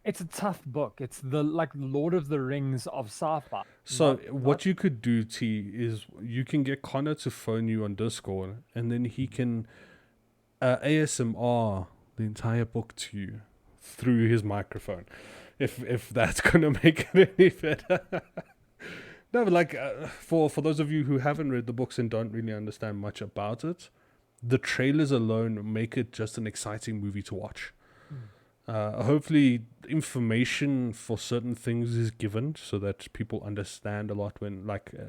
It's a tough book. It's the like Lord of the Rings of sci-fi. So Not- what you could do, T, is you can get Connor to phone you on Discord, and then he can ASMR the entire book to you through his microphone, if that's gonna make it any better. No, but like for those of you who haven't read the books and don't really understand much about it, the trailers alone make it just an exciting movie to watch. Hopefully, information for certain things is given so that people understand a lot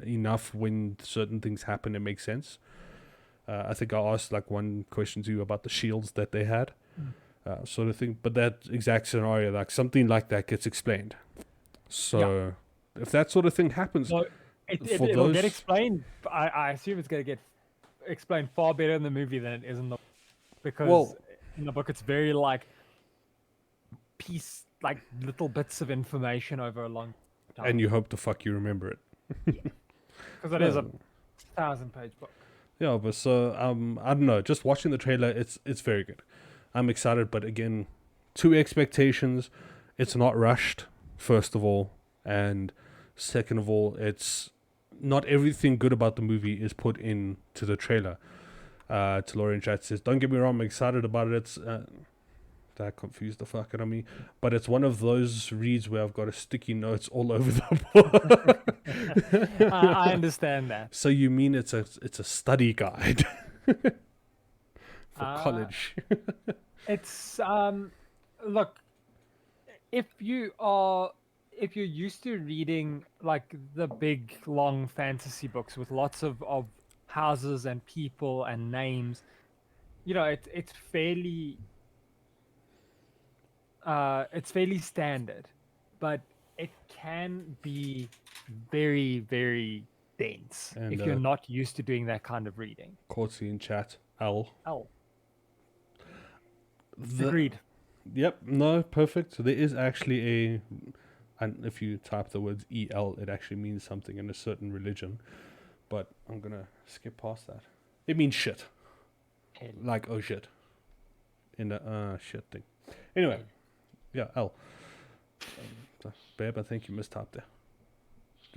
enough when certain things happen. It makes sense. I think I asked like one question to you about the shields that they had, sort of thing. But that exact scenario, like something like that, gets explained. So if that sort of thing happens, So it'll get explained. I assume it's going to get explained far better in the movie than it is in the because in the book it's very like little bits of information over a long time. and you hope the fuck you remember it. Because it is a 1,000-page book. Yeah, but so I don't know. Just watching the trailer, it's very good. I'm excited, but again, two expectations. It's not rushed, first of all, and second of all, it's not everything good about the movie is put into the trailer. To Lauren chat says, "Don't get me wrong, I'm excited about it." It's that confused the fuck out of me, but it's one of those reads where I've got a sticky notes all over the book. I understand that. So you mean it's a study guide for college? It's look, if you're used to reading like the big long fantasy books with lots of houses and people and names, it's fairly standard, but it can be very, very dense And, if you're not used to doing that kind of reading. Courtsy in chat. L. Agreed. Yep. No. Perfect. So there is actually and if you type the words EL, it actually means something in a certain religion. But I'm gonna skip past that. It means shit. Like oh shit. In the shit thing. Anyway. Yeah, L. Babe, I think you mistyped there.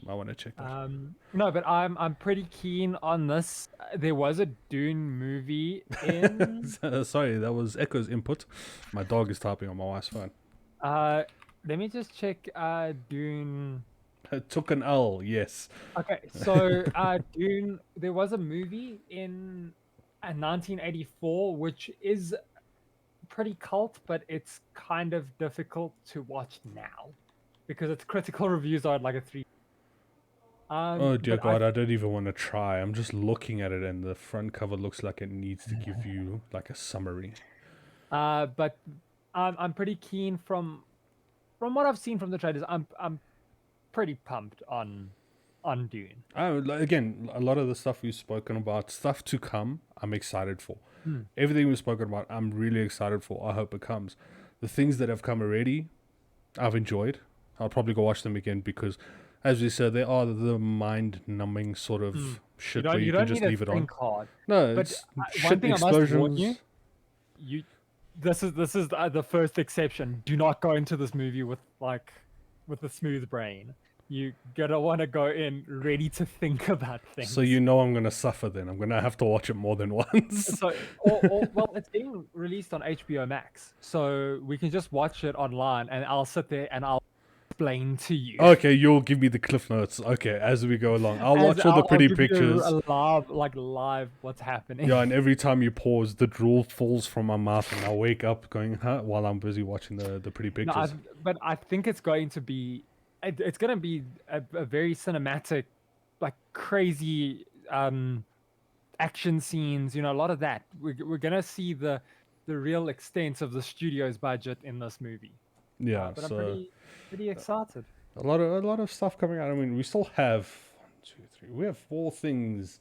I want to check that. No, but I'm pretty keen on this. There was a Dune movie in. Sorry, that was Echo's input. My dog is typing on my wife's phone. Let me just check. Dune. It took an L, yes. Okay, so Dune. There was a movie in 1984, which is pretty cult, but it's kind of difficult to watch now because its critical reviews are at like a 3. Oh dear God, I don't even want to try. I'm just looking at it, and the front cover looks like it needs to give you like a summary. But I'm pretty keen from what I've seen from the trailers. I'm pretty pumped on Dune. Again, a lot of the stuff we've spoken about, stuff to come, I'm excited for. Everything we've spoken about, I'm really excited for. I hope it comes. The things that have come already, I've enjoyed. I'll probably go watch them again because, as we said, they are the mind-numbing sort of shit where you can just leave it on. Hard. No, But it's one shit thing I must warn explosions. you, this is the first exception. Do not go into this movie with a smooth brain. You gotta want to go in ready to think about things. So you know I'm gonna suffer then. I'm gonna have to watch it more than once. So, well, it's being released on HBO Max, so we can just watch it online, and I'll sit there and I'll explain to you. Okay, you'll give me the cliff notes. Okay, as we go along, I'll watch all the pretty I'll give you pictures. live what's happening. Yeah, and every time you pause, the drool falls from my mouth, and I'll wake up going, "Huh?" while I'm busy watching the pretty No, pictures. but I think it's going to be, it's going to be a very cinematic, like crazy action scenes. A lot of that. We're going to see the real extent of the studio's budget in this movie. Yeah, But so I'm pretty excited. a lot of stuff coming out. I mean, we still have 1, 2, 3. We have 4 things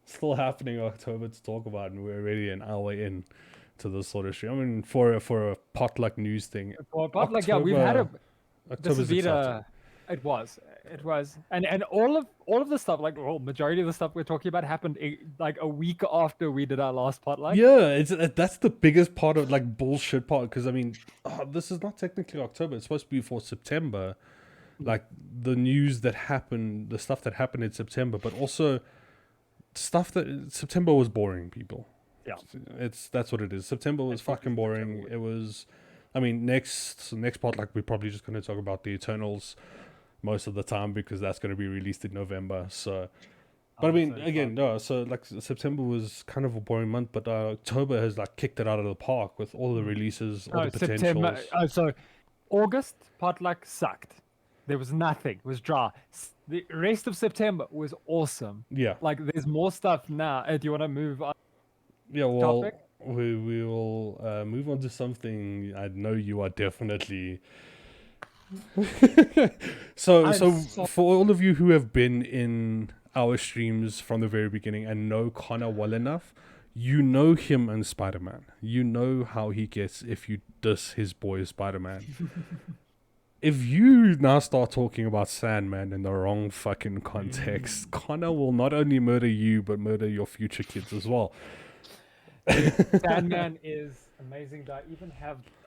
still happening in October to talk about, and we're already an hour in to this sort of shit. I mean, for a potluck news thing. But like, yeah, we've had a. This October's has been exciting. It was. It was. And all of the stuff, like well, majority of the stuff we're talking about happened like a week after we did our last potluck. Yeah, it's that's the biggest part of like bullshit part because I mean, this is not technically October. It's supposed to be for September, like the news that happened, the stuff that happened in September, but also stuff that September was boring. People, Yeah. that's what it is. September was fucking boring. It was, I mean, next part like we're probably just going to talk about the Eternals most of the time because that's going to be released in November. So. But I mean, again, no. So like September was kind of a boring month, but October has like kicked it out of the park with all the releases, all the potentials. September. So August potluck sucked. There was nothing. It was dry. The rest of September was awesome. Yeah, Like there's more stuff now. Do you want to move on? yeah. Well, Topic? we will move on to something I know you are definitely. so for all of you who have been in our streams from the very beginning and know Connor well enough, you know him and Spider-Man. You know how he gets if you diss his boy Spider-Man. If you now start talking about Sandman in the wrong fucking context, Connor will not only murder you but murder your future kids as well. Sandman is amazing.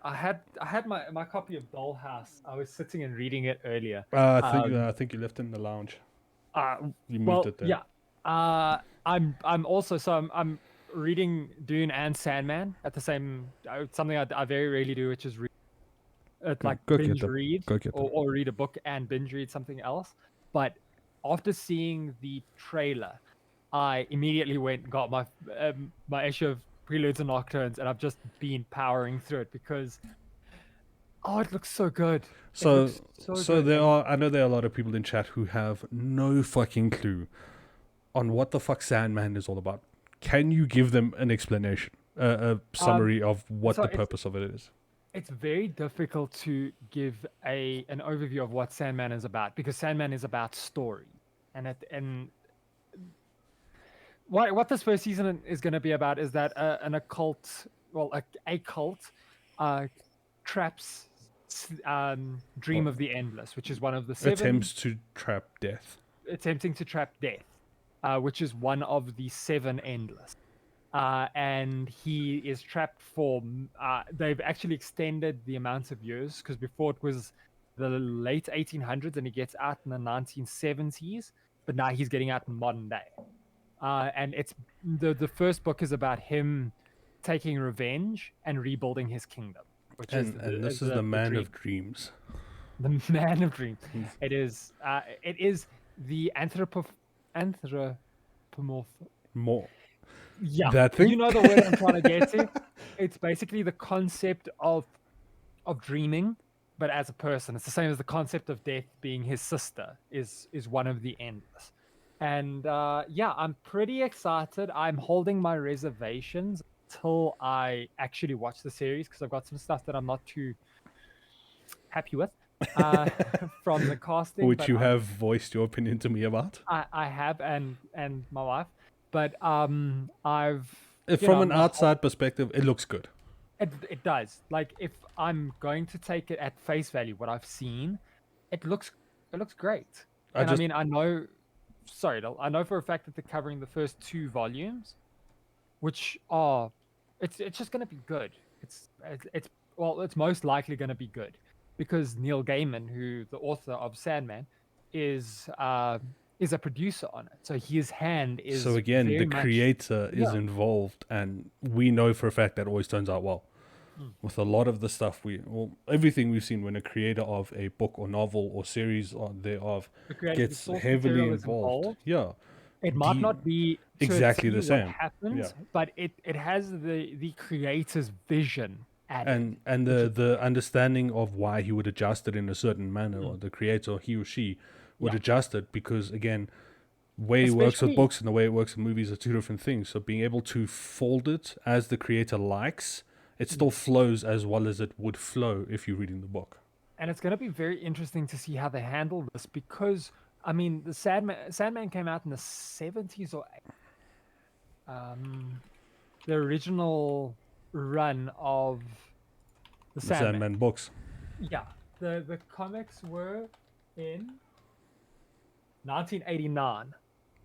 I had my copy of Dollhouse. I was sitting and reading it earlier. I think you left it in the lounge. You moved it there. Yeah. I'm reading Dune and Sandman at the same. Something I very rarely do, which is like go binge get them. read Go get them. or read a book and binge read something else. But after seeing the trailer, I immediately went and got my issue of Preludes and Nocturnes, and I've just been powering through it because it looks so good. So good. I know there are a lot of people in chat who have no fucking clue on what the fuck Sandman is all about. Can you give them an explanation, a summary of what the purpose of it is? It's very difficult to give an overview of what Sandman is about because Sandman is about story, and what this first season is going to be about is that an occult, a cult, traps Dream of the Endless, which is one of the seven attempts to trap death. Attempting to trap death, which is one of the seven endless. And he is trapped for. They've actually extended the amount of years because before it was the late 1800s and he gets out in the 1970s, but now he's getting out in modern day. And it's the first book is about him taking revenge and rebuilding his kingdom, which is the Man of Dreams. The Man of Dreams. It is the anthropomorph. More. Yeah, that thing? You know the word I'm trying to get to. It's basically the concept of dreaming, but as a person. It's the same as the concept of death being his sister is one of the endless. And I'm pretty excited. I'm holding my reservations till I actually watch the series because I've got some stuff that I'm not too happy with from the casting. Which you have voiced your opinion to me about. I have, and my wife. But I've from an outside perspective, it looks good. It does. Like if I'm going to take it at face value, what I've seen, it looks great. I know. Sorry, I know for a fact that they're covering the first 2 volumes, which are, it's just going to be good. It's most likely going to be good because Neil Gaiman, who the author of Sandman, is a producer on it. So his hand is. So again, the creator is involved, and we know for a fact that always turns out well. With a lot of the stuff everything we've seen when a creator of a book or novel or series or thereof gets heavily involved. Yeah. It might not be exactly the same. Happens, but it has the creator's vision added. And the understanding of why he would adjust it in a certain manner, or the creator, he or she, would adjust it because, again, way it works with books and the way it works with movies are 2 different things. So being able to fold it as the creator likes, it still flows as well as it would flow if you're reading the book. And it's going to be very interesting to see how they handle this because, I mean, the Sandman came out in the 70s or the original run of the Sandman books. Yeah, the comics were in 1989.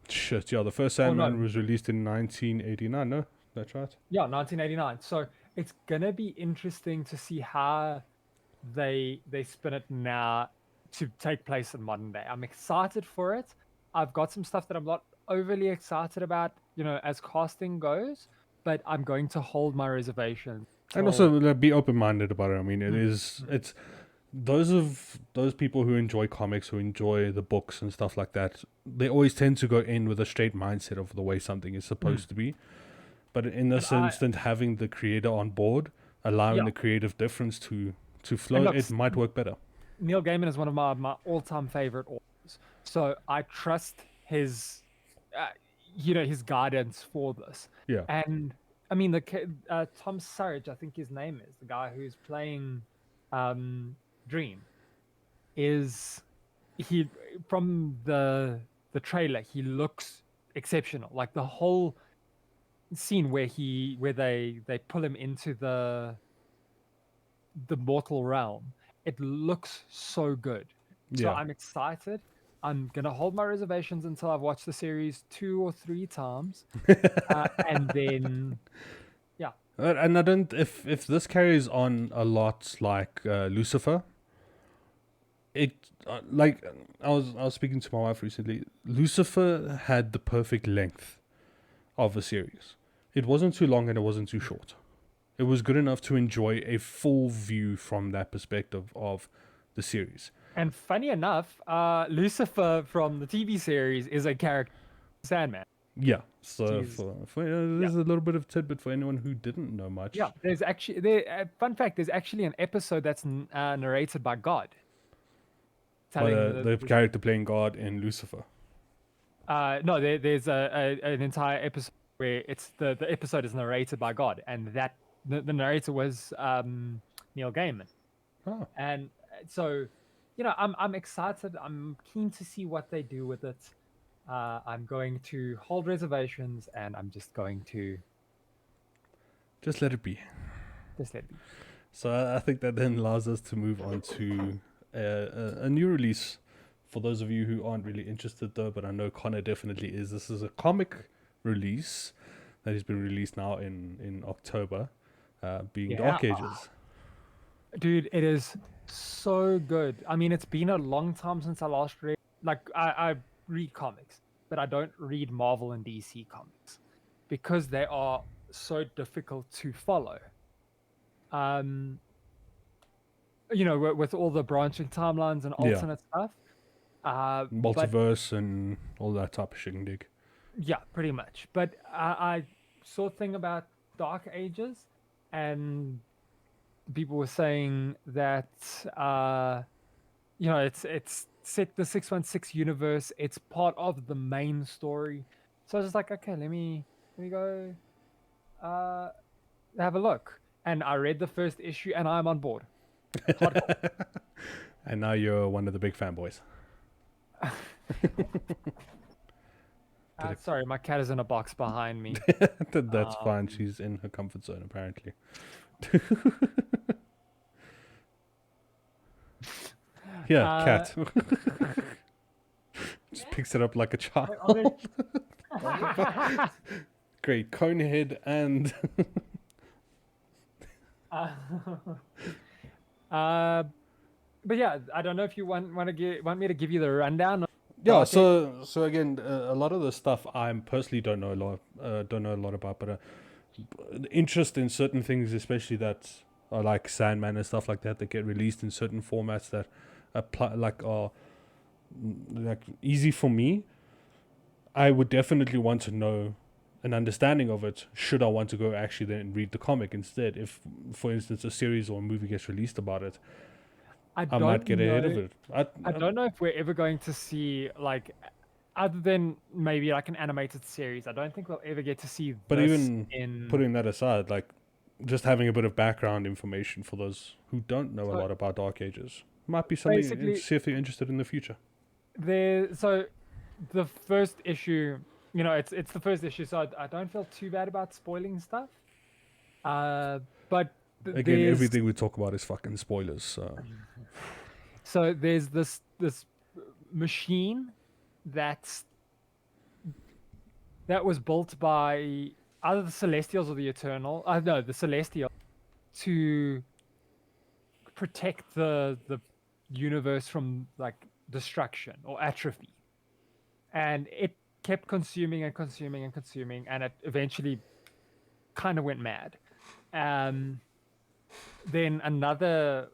Shit, yeah, the first Oh, no. Sandman was released in 1989. No, that's right. Yeah, 1989. So it's gonna be interesting to see how they spin it now to take place in modern day. I'm excited for it. I've got some stuff that I'm not overly excited about, as casting goes, but I'm going to hold my reservations. And till- also be open-minded about it. I mean, Mm. it's those people who enjoy comics, who enjoy the books and stuff like that. They always tend to go in with a straight mindset of the way something is supposed to be. But in this And instant, having the creator on board, allowing Yeah. the creative difference to flow, look, it might work better. Neil Gaiman is one of my all-time favorite authors, so I trust his, his guidance for this. Yeah. And I mean, Tom Surridge, I think his name is the guy who's playing Dream. Is he from the trailer? He looks exceptional. Like the whole scene where they pull him into the mortal realm. It looks so good. So Yeah. I'm excited. I'm gonna hold my reservations until I've watched the series 2 or 3 times, and then And I don't. If this carries on a lot like Lucifer, it like I was speaking to my wife recently. Lucifer had the perfect length of a series. It wasn't too long and it wasn't too short. It was good enough to enjoy a full view from that perspective of the series. And funny enough, Lucifer from the TV series is a character in Sandman. Yeah. So Jeez. there's a little bit of tidbit for anyone who didn't know much. Yeah, there's actually fun fact. There's actually an episode that's narrated by God. By Telling the character playing God in Lucifer. No, there's an entire episode where it's the episode is narrated by God, and that the narrator was Neil Gaiman. Oh. And so, I'm excited. I'm keen to see what they do with it. I'm going to hold reservations, and I'm just going to Just let it be. just let it be. So I think that then allows us to move on to a new release. For those of you who aren't really interested though, but I know Connor definitely is. This is a comic release that has been released now in October, being Yeah. Dark Ages. Dude, it is so good. I mean, it's been a long time since I last read. Like, I read comics, but I don't read Marvel and DC comics because they are so difficult to follow. With all the branching timelines and Yeah. alternate stuff. But Multiverse and all that type of shindig. yeah, pretty much. But I saw a thing about Dark Ages, and people were saying that it's set the 616 universe. It's part of the main story. So I was just like, okay, let me go have a look. And I read the first issue, and I'm on board. Hardcore. And now you're one of the big fanboys. Sorry, my cat is in a box behind me. That's fine. She's in her comfort zone apparently. Yeah, cat. Just picks it up like a child. Great cone head and But yeah, I don't know if you want me to give you the rundown. yeah. Dark So again, a lot of the stuff I personally don't know a lot about, but interest in certain things, especially that are like Sandman and stuff like that get released in certain formats that apply are like easy for me. I would definitely want to know an understanding of it should I want to go actually then read the comic instead. If, for instance, a series or a movie gets released about it, I might get ahead of it. I don't know if we're ever going to see, like, other than maybe like an animated series. I don't think we'll ever get to see. But this even in putting that aside, like just having a bit of background information for those who don't know a lot about Dark Ages might be something to see if they're interested in the future. So the first issue, it's the first issue, so I don't feel too bad about spoiling stuff. But Again, everything we talk about is fucking spoilers. So there's this machine that was built by either the Celestials or the Eternal. No, the Celestial to protect the universe from like destruction or atrophy, and it kept consuming and consuming and consuming, and it eventually kind of went mad. Then another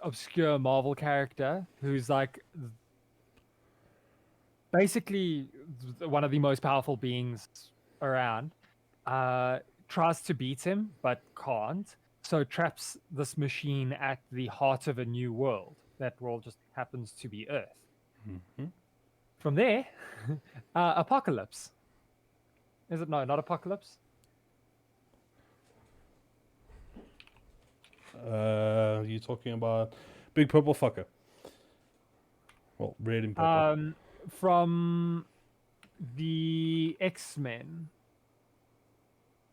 obscure Marvel character who's like basically one of the most powerful beings around tries to beat him but can't, so traps this machine at the heart of a new world. That world just happens to be Earth. From there, Apocalypse. Is it? No, not Apocalypse. You're talking about Big Purple Fucker. Well, red and purple. From the X-Men.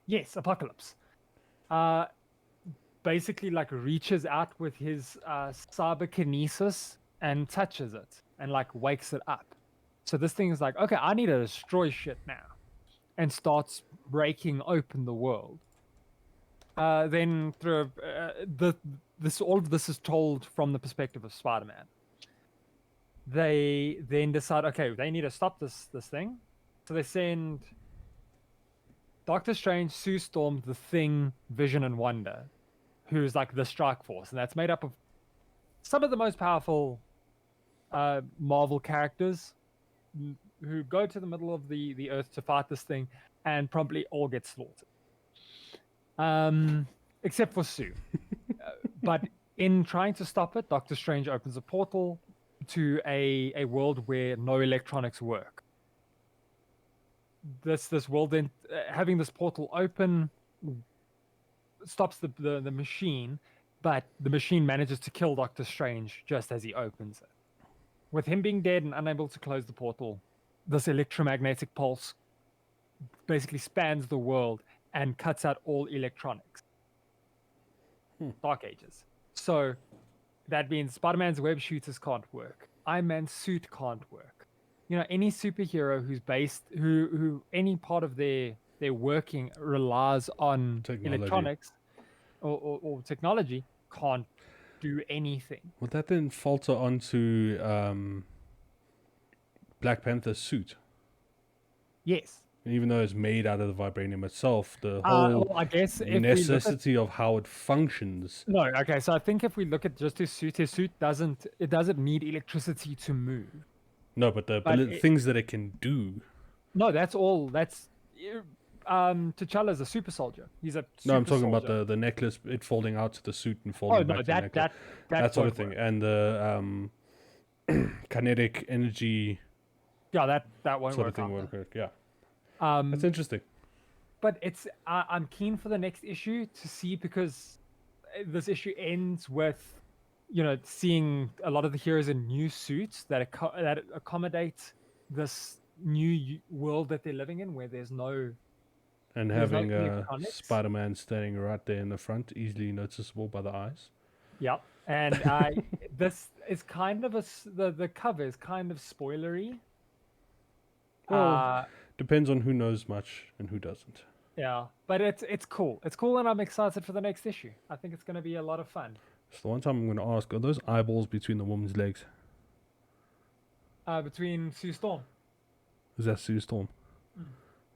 Yes, Apocalypse. Basically like reaches out with his cyberkinesis and touches it and like wakes it up. So this thing is like, okay, I need to destroy shit now, and starts breaking open the world. Then through all of this is told from the perspective of Spider-Man. They then decide, okay, they need to stop this thing, so they send Doctor Strange, Sue Storm, the Thing, Vision, and Wanda, who's like the Strike Force, and that's made up of some of the most powerful Marvel characters who go to the middle of the Earth to fight this thing, and promptly all get slaughtered. Except for Sue. But in trying to stop it, Doctor Strange opens a portal to a world where no electronics work. This world then having this portal open stops the machine, but the machine manages to kill Doctor Strange just as he opens it. With him being dead and unable to close the portal, this electromagnetic pulse basically spans the world and cuts out all electronics. Dark Ages. So that means Spider-Man's web shooters can't work. Iron Man's suit can't work. You know, any superhero who any part of their working relies on Technology. electronics or technology can't do anything. Would that then falter onto Black Panther's suit? Yes. Even though it's made out of the vibranium itself, the whole I guess if necessity of how it functions. No, okay. So I think if we look at just his suit doesn't need electricity to move. No, but the things that it can do. No, that's all. That's T'Challa's a super soldier. He's a super I'm talking soldier. about the necklace, it folding out to the suit and folding back to the necklace. That sort of thing, work. and the kinetic energy. Yeah, that won't sort work. of thing won't work. Yeah. Um, That's interesting. But it's I'm keen for the next issue to see, because this issue ends with, you know, seeing a lot of the heroes in new suits that accommodate this new world that they're living in, where there's no. And there's no having electronics. Spider-Man standing right there in the front, easily noticeable by the eyes. Yep. And this is kind of the cover is kind of spoilery. Well, depends on who knows much and who doesn't. Yeah, but it's cool. It's cool, and I'm excited for the next issue. I think it's going to be a lot of fun. So the one time I'm going to ask, are those eyeballs between the woman's legs? Between Sue Storm. Is that Sue Storm?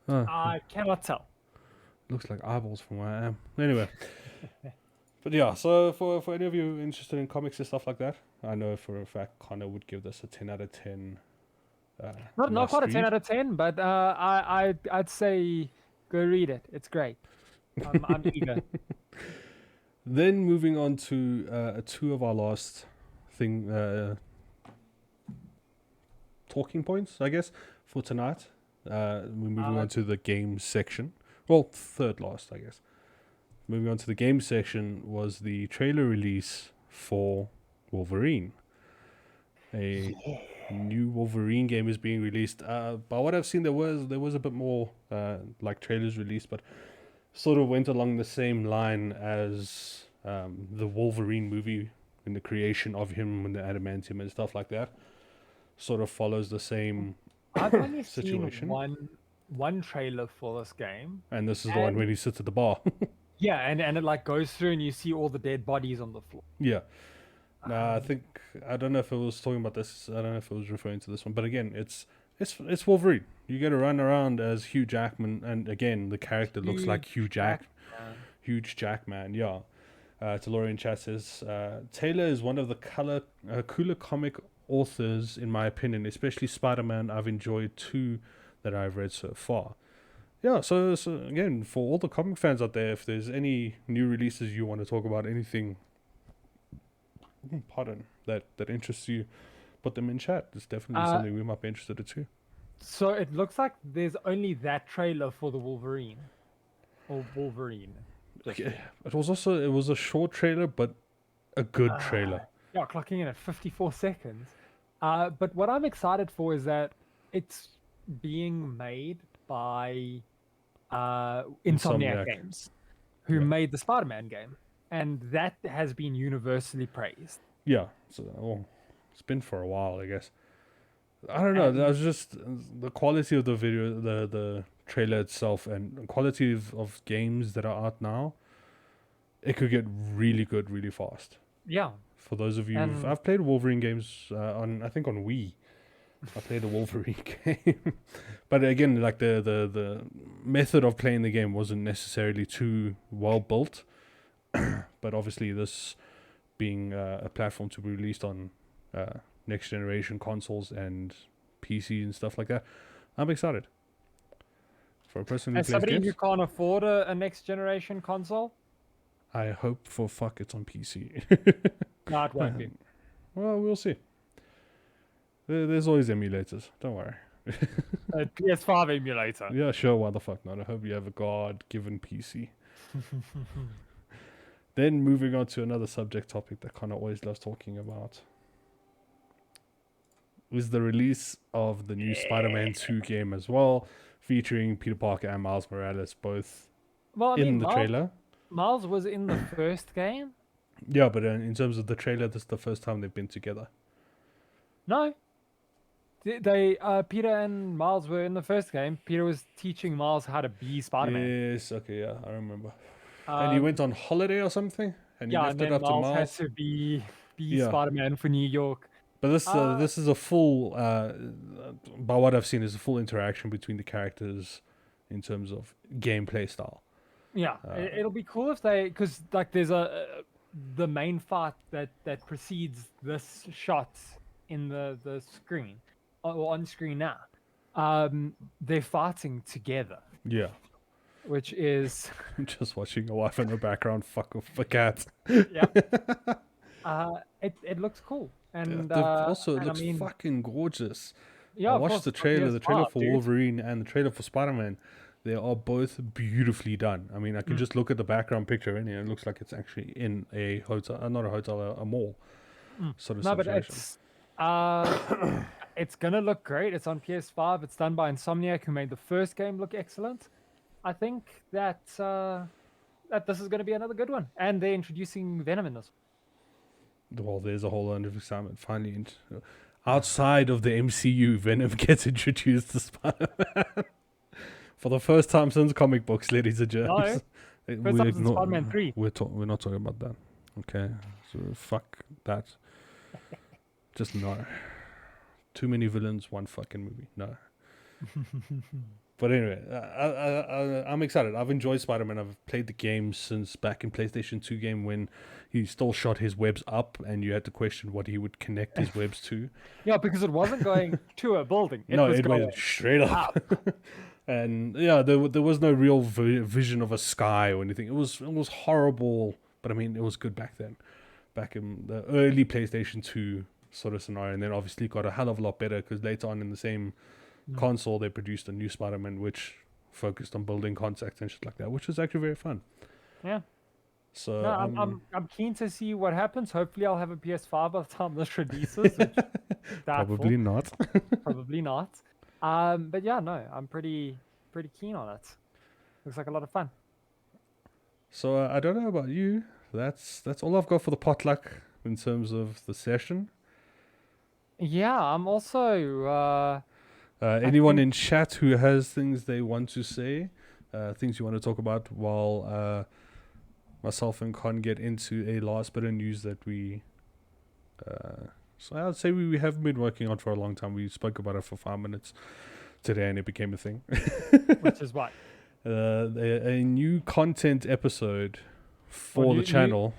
I cannot tell. Looks like eyeballs from where I am. Anyway. But yeah, so for any of you interested in comics and stuff like that, I know for a fact Connor would give this a 10 out of 10. Not quite a 10 read. out of 10, but I'd say go read it. It's great. I'm eager. Then moving on to two of our last talking points, I guess, for tonight. We're moving on to the games section. Well, third last, I guess. Moving on to the game section was the trailer release for Wolverine. A new Wolverine game is being released. By what I've seen, there was a bit more like trailers released, but sort of went along the same line as the Wolverine movie in the creation of him and the adamantium and stuff like that. sort of follows the same I've only situation. seen one trailer for this game. And this is the one And- when he sits at the bar. Yeah, and it like goes through and you see all the dead bodies on the floor. Yeah. Nah, I don't know if it was talking about this. I don't know if it was referring to this one, but again, it's Wolverine. You get to run around as Hugh Jackman, and again, the character looks like Hugh Huge Jackman. Yeah. Tellurian chat says Taylor is one of the cooler comic authors in my opinion, especially Spider-Man. I've enjoyed two that I've read so far. Yeah, so again, for all the comic fans out there, if there's any new releases you want to talk about, anything that interests you, put them in chat. It's definitely something we might be interested in too. So it looks like there's only that trailer for the Wolverine. Or Wolverine. It was a short trailer, but a good trailer. Yeah, clocking in at 54 seconds. But what I'm excited for is that it's being made by Insomniac Games, who made the Spider-Man game. And that has been universally praised. Yeah, it's been for a while, I guess. I don't know. That was just the quality of the video, the trailer itself, and the quality of games that are out now. It could get really good really fast. Yeah. For those of you, I've played Wolverine games on Wii. I played the Wolverine game, but again, like the method of playing the game wasn't necessarily too well built. But obviously, this being a platform to be released on next generation consoles and PC and stuff like that, I'm excited. For a person who As plays somebody games, who can't afford a next generation console, I hope for fuck it's on PC. no, it won't be. Well, we'll see. There's always emulators. Don't worry. A PS5 emulator. Yeah, sure. Why the fuck not? I hope you have a God-given PC. Then moving on to another subject topic that Connor always loves talking about was the release of the new Spider-Man 2 game as well, featuring Peter Parker and Miles Morales both Well, I in mean, the trailer. Miles was in the first game. Yeah, but in terms of the trailer, this is the first time they've been together. No. Peter and Miles were in the first game. Peter was teaching Miles how to be Spider-Man. Yes, okay, yeah, I remember. And he went on holiday or something, and he yeah, left and it then up to Miles had Miles. to be Yeah. Spider-Man for New York. But this is a full, by what I've seen, is a full interaction between the characters in terms of gameplay style. Yeah, it'll be cool if they, because like there's the main fight that precedes this shot in the screen or on screen now. They're fighting together, Yeah. which is Just watching your wife in the background fuck with a cat. yeah. It looks cool, and Also, it and looks fucking gorgeous. yeah. I of watched course, the on trailer PS5, for dude. Wolverine and the trailer for Spider-Man. They are both beautifully done. I mean, I can just look at the background picture and it looks like it's actually in a hotel, not a hotel, a mall. Sort of No, but situation. it's gonna look great. It's on PS5. It's done by Insomniac, who made the first game look excellent. I think that that this is gonna be another good one, and they're introducing Venom in this. Well, there's a whole lot of excitement. Finally, outside of the MCU, Venom gets introduced to Spider-Man. For the first time since comic books, ladies and gents. No, first time since Spider-Man 3. We're not talking about that. Okay, so fuck that. Just no. Too many villains, one fucking movie. No. But anyway, I'm excited. I've enjoyed Spider-Man. I've played the game since back in PlayStation 2 game when he still shot his webs up and you had to question what he would connect his webs to. Yeah, because it wasn't going to a building. It was It going went straight up. up. And yeah, there was no real vision of a sky or anything. It was horrible, but I mean, it was good back then. Back in the early PlayStation 2 sort of scenario. And then obviously got a hell of a lot better because later on in the same console they produced a new Spider-Man which focused on building contacts and shit like that, which was actually very fun. Yeah. So No, I'm keen to see what happens. Hopefully, I'll have a PS5 by the time this releases. Which probably not. Probably not. But yeah, no, I'm pretty keen on it. Looks like a lot of fun. So I don't know about you. That's all I've got for the potluck in terms of the session. Yeah, I'm also. Anyone think- in chat who has things they want to say, things you want to talk about, while myself and Con get into a last bit of news that we. So I'd say we have been working on for a long time. We spoke about it for 5 minutes today, and it became a thing. Which is what? A new content episode for the new- channel.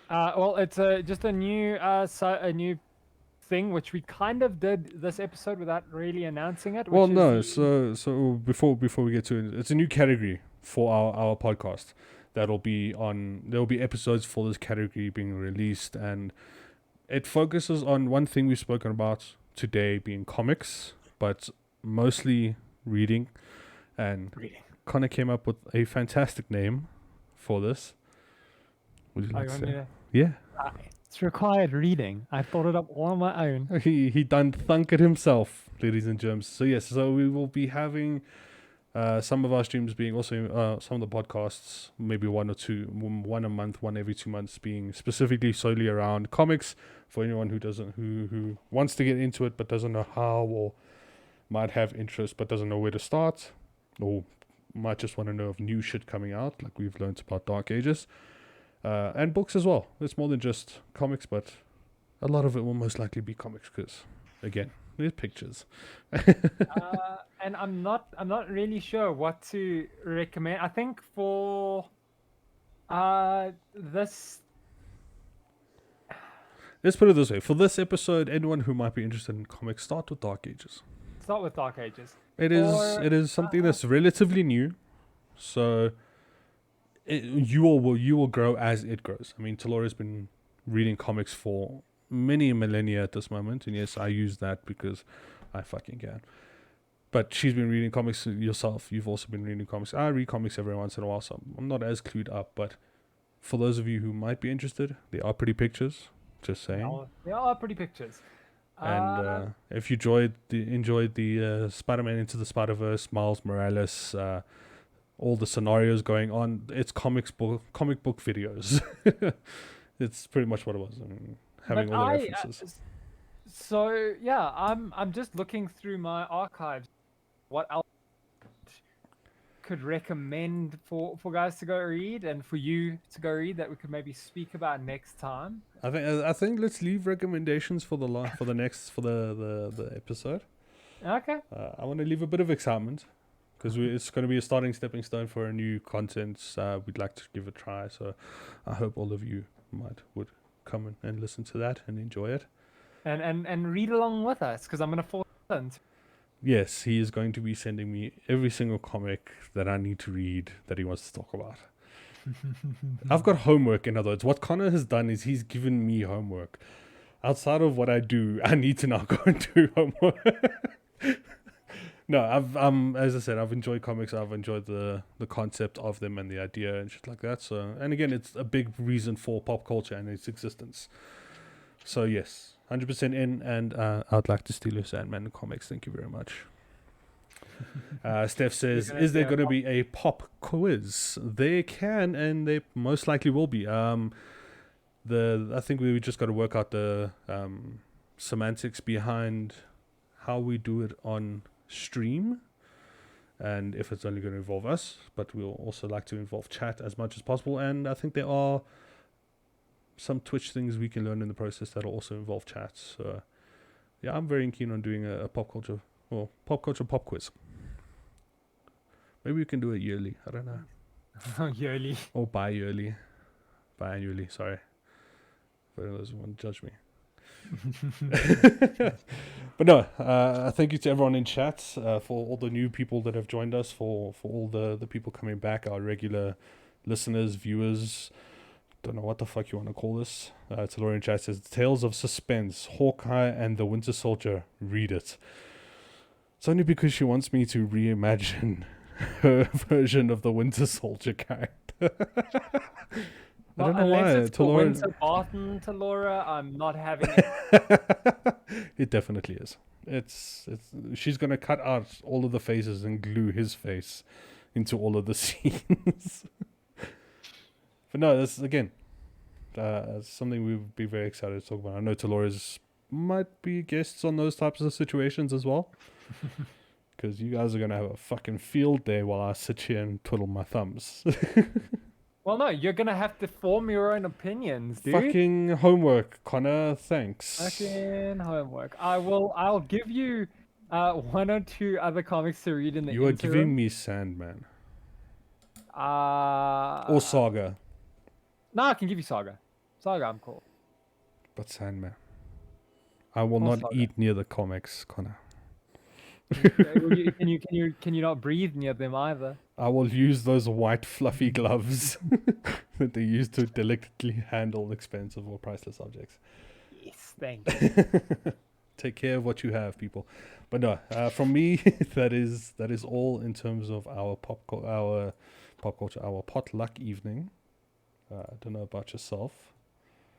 Well, it's just a new a new thing which we kind of did this episode without really announcing it. Well, which no. is So before we get to it, it's a new category for our podcast. That'll be on. There will be episodes for this category being released, and it focuses on one thing we've spoken about today, being comics, but mostly reading. And reading. Connor came up with a fantastic name for this. Would you Oh, like you to want me say? to- Yeah. It's required reading. I thought it up all on my own. He done thunk it himself, ladies and germs. So yes, so we will be having some of our streams being also some of the podcasts, maybe one or two, one a month, one every 2 months, being specifically solely around comics for anyone who wants to get into it but doesn't know how, or might have interest but doesn't know where to start, or might just want to know of new shit coming out, like we've learned about Dark Ages. And books as well. It's more than just comics, but a lot of it will most likely be comics because, again, there's pictures. And I'm not really sure what to recommend. I think for this Let's put it this way. For this episode, anyone who might be interested in comics, start with Dark Ages. start with Dark Ages. It is something that's relatively new, so you will grow as it grows. I mean, Talora's been reading comics for many millennia at this moment, and yes, I use that because I fucking can. But she's been reading comics yourself. You've also been reading comics. I read comics every once in a while, so I'm not as clued up. But for those of you who might be interested, they are pretty pictures. Just saying. They are pretty pictures. And if you enjoyed the Spider-Man Into the Spider-Verse, Miles Morales, all the scenarios going on, it's comic book videos. It's pretty much what it was. I mean, having But all the references. So yeah, I'm just looking through my archives. What else could recommend for guys to go read and for you to go read that we could maybe speak about next time? I think let's leave recommendations for the episode. Okay. I want to leave a bit of excitement because it's going to be a stepping stone for a new content. We'd like to give it a try, so I hope all of you would come and listen to that and enjoy it. And read along with us because I'm gonna fall into. Yes, he is going to be sending me every single comic that I need to read that he wants to talk about. I've got homework, in other words. What Connor has done is he's given me homework. Outside of what I do, I need to now go and do homework. No, as I said, I've enjoyed comics. I've enjoyed the concept of them and the idea and shit like that. So, and again, it's a big reason for pop culture and its existence. So yes, 100% in, and I'd like to steal your Sandman comics. Thank you very much. Steph says, is there going to be a pop quiz? They can, and they most likely will be. I think we just got to work out the semantics behind how we do it on stream, and if it's only going to involve us, but we'll also like to involve chat as much as possible. And I think there are some Twitch things we can learn in the process that'll also involve chats. So yeah, I'm very keen on doing a pop culture pop quiz. Maybe we can do it yearly. I don't know. Yearly. Or biannually, sorry. For those who want to judge me. But no, thank you to everyone in chat, for all the new people that have joined us, for all the people coming back, our regular listeners, viewers. Don't know what the fuck you want to call this. Talora in chat says, Tales of Suspense, Hawkeye and the Winter Soldier. Read it. It's only because she wants me to reimagine her version of the Winter Soldier character. I don't know why. It's for Winter Barton, Talora, I'm not having it. It definitely is. It's she's gonna cut out all of the faces and glue his face into all of the scenes. But no, this again, something we would be very excited to talk about. I know Talora's might be guests on those types of situations as well. Because you guys are going to have a fucking field day while I sit here and twiddle my thumbs. Well, no, you're gonna have to form your own opinions, dude. Fucking homework, Connor. Thanks. Fucking homework. I'll give you 1 or 2 other comics to read in the You are interim. giving me Sandman. Or Saga. No, I can give you Saga. Saga, I'm cool. But Sandman. I will Or not Saga. eat near the comics, Connor. Can you not breathe near them either? I will use those white fluffy gloves that they use to delicately handle expensive or priceless objects. Yes, thank you. Take care of what you have, people. But no, from me, that is all in terms of our potluck evening. I don't know about yourself.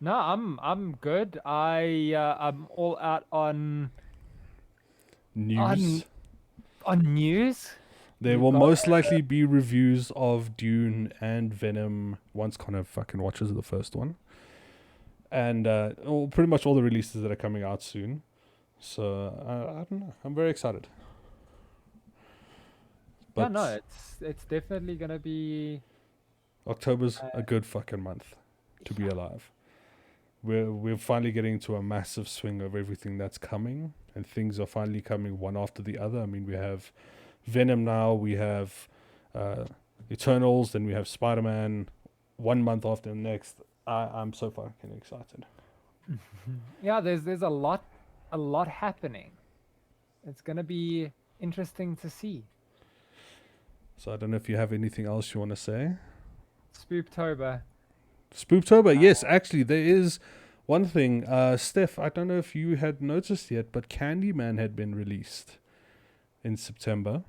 No, I'm good. I'm all out on News. on news. There You will got most likely be reviews of Dune and Venom once Connor fucking watches the first one. And pretty much all the releases that are coming out soon. So, I don't know. I'm very excited. Yeah, no, it's definitely gonna be. October's a good fucking month to be alive. We're finally getting to a massive swing of everything that's coming, and things are finally coming one after the other. I mean, we have Venom now, we have Eternals, then we have Spider-Man 1 month after the next. I'm so fucking excited. Yeah, there's a lot happening. It's gonna be interesting to see. So I don't know if you have anything else you want to say. Spooptober. Spooptober, yes, actually, there is one thing. Steph, I don't know if you had noticed yet, but Candyman had been released in September.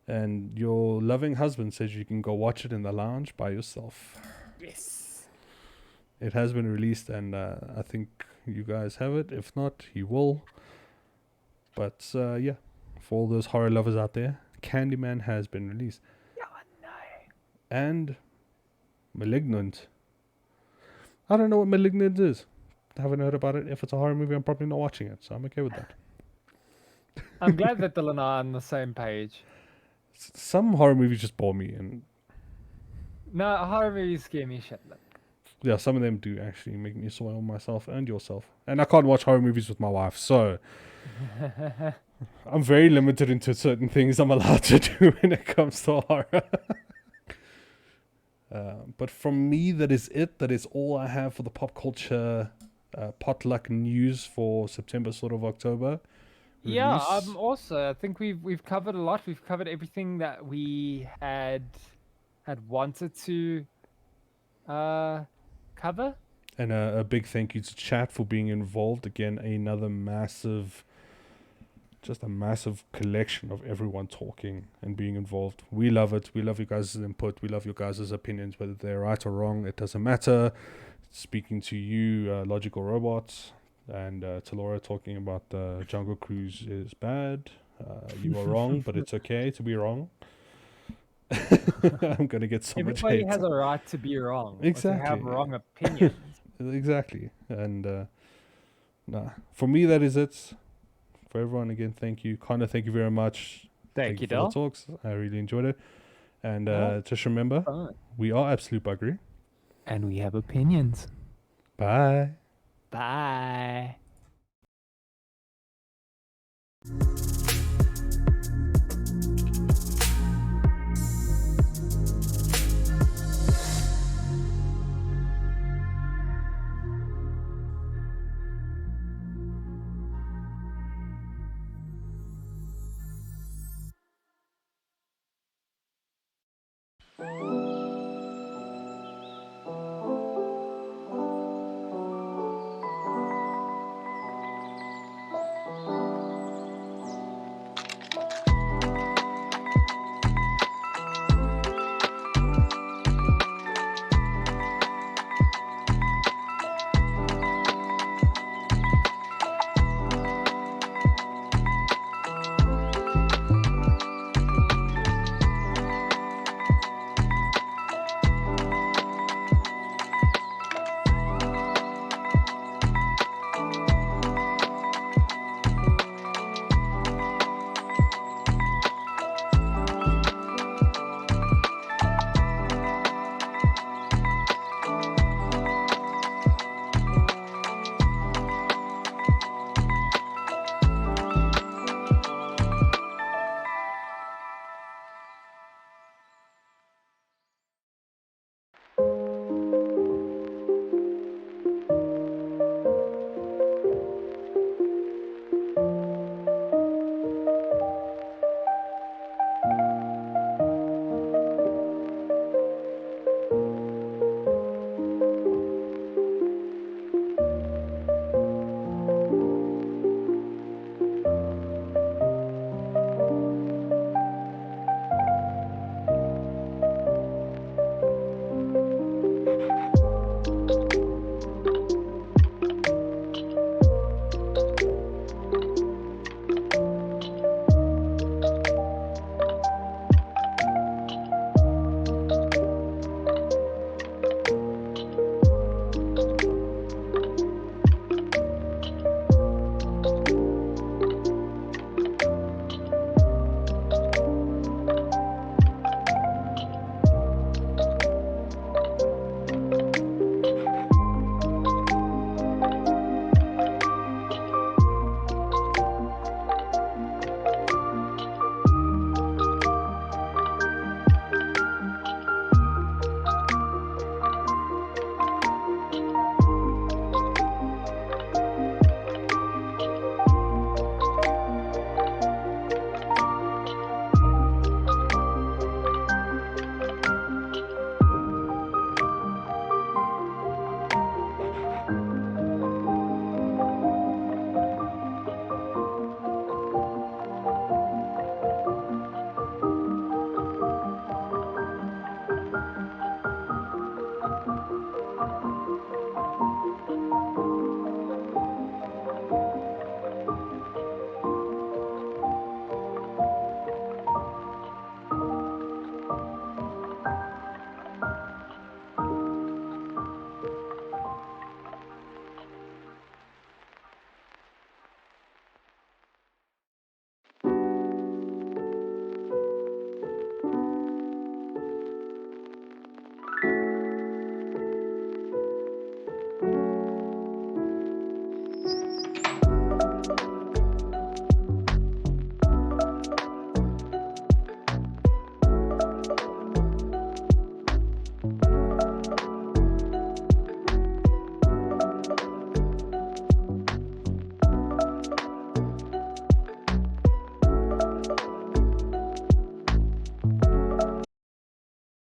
And your loving husband says you can go watch it in the lounge by yourself. Yes. It has been released, and I think you guys have it. If not, he will. But yeah, for all those horror lovers out there, Candyman has been released. Yeah, no. And Malignant. I don't know what Malignant is. I haven't heard about it. If it's a horror movie, I'm probably not watching it, so I'm okay with that. I'm glad that Dylan and I are on the same page. Some horror movies just bore me, and No, horror movies scare me shitless. yeah, some of them do actually make me soil myself and yourself. And I can't watch horror movies with my wife, so I'm very limited into certain things I'm allowed to do when it comes to horror. But from me, that is it. That is all I have for the pop culture potluck news for September, sort of October. Yeah, release. also I think we've covered a lot. We've covered everything that we had wanted to cover. And a big thank you to chat for being involved. Again, another massive collection of everyone talking and being involved. We love it. We love you guys' input. We love your guys' opinions, whether they're right or wrong. It doesn't matter. Speaking to you, Logical Robots, and to Laura talking about the Jungle Cruise is bad. You are wrong, but it's okay to be wrong. I'm going to get so much Everybody hate. has a right to be wrong. Or to Exactly. have wrong opinions. Exactly. And for me, that is it. For everyone, again, thank you. Connor, thank you very much. Thank you, for the Del. talks. I really enjoyed it. And Yeah. just remember, Fun. we are Absolute Buggery. And we have opinions. Bye. Bye.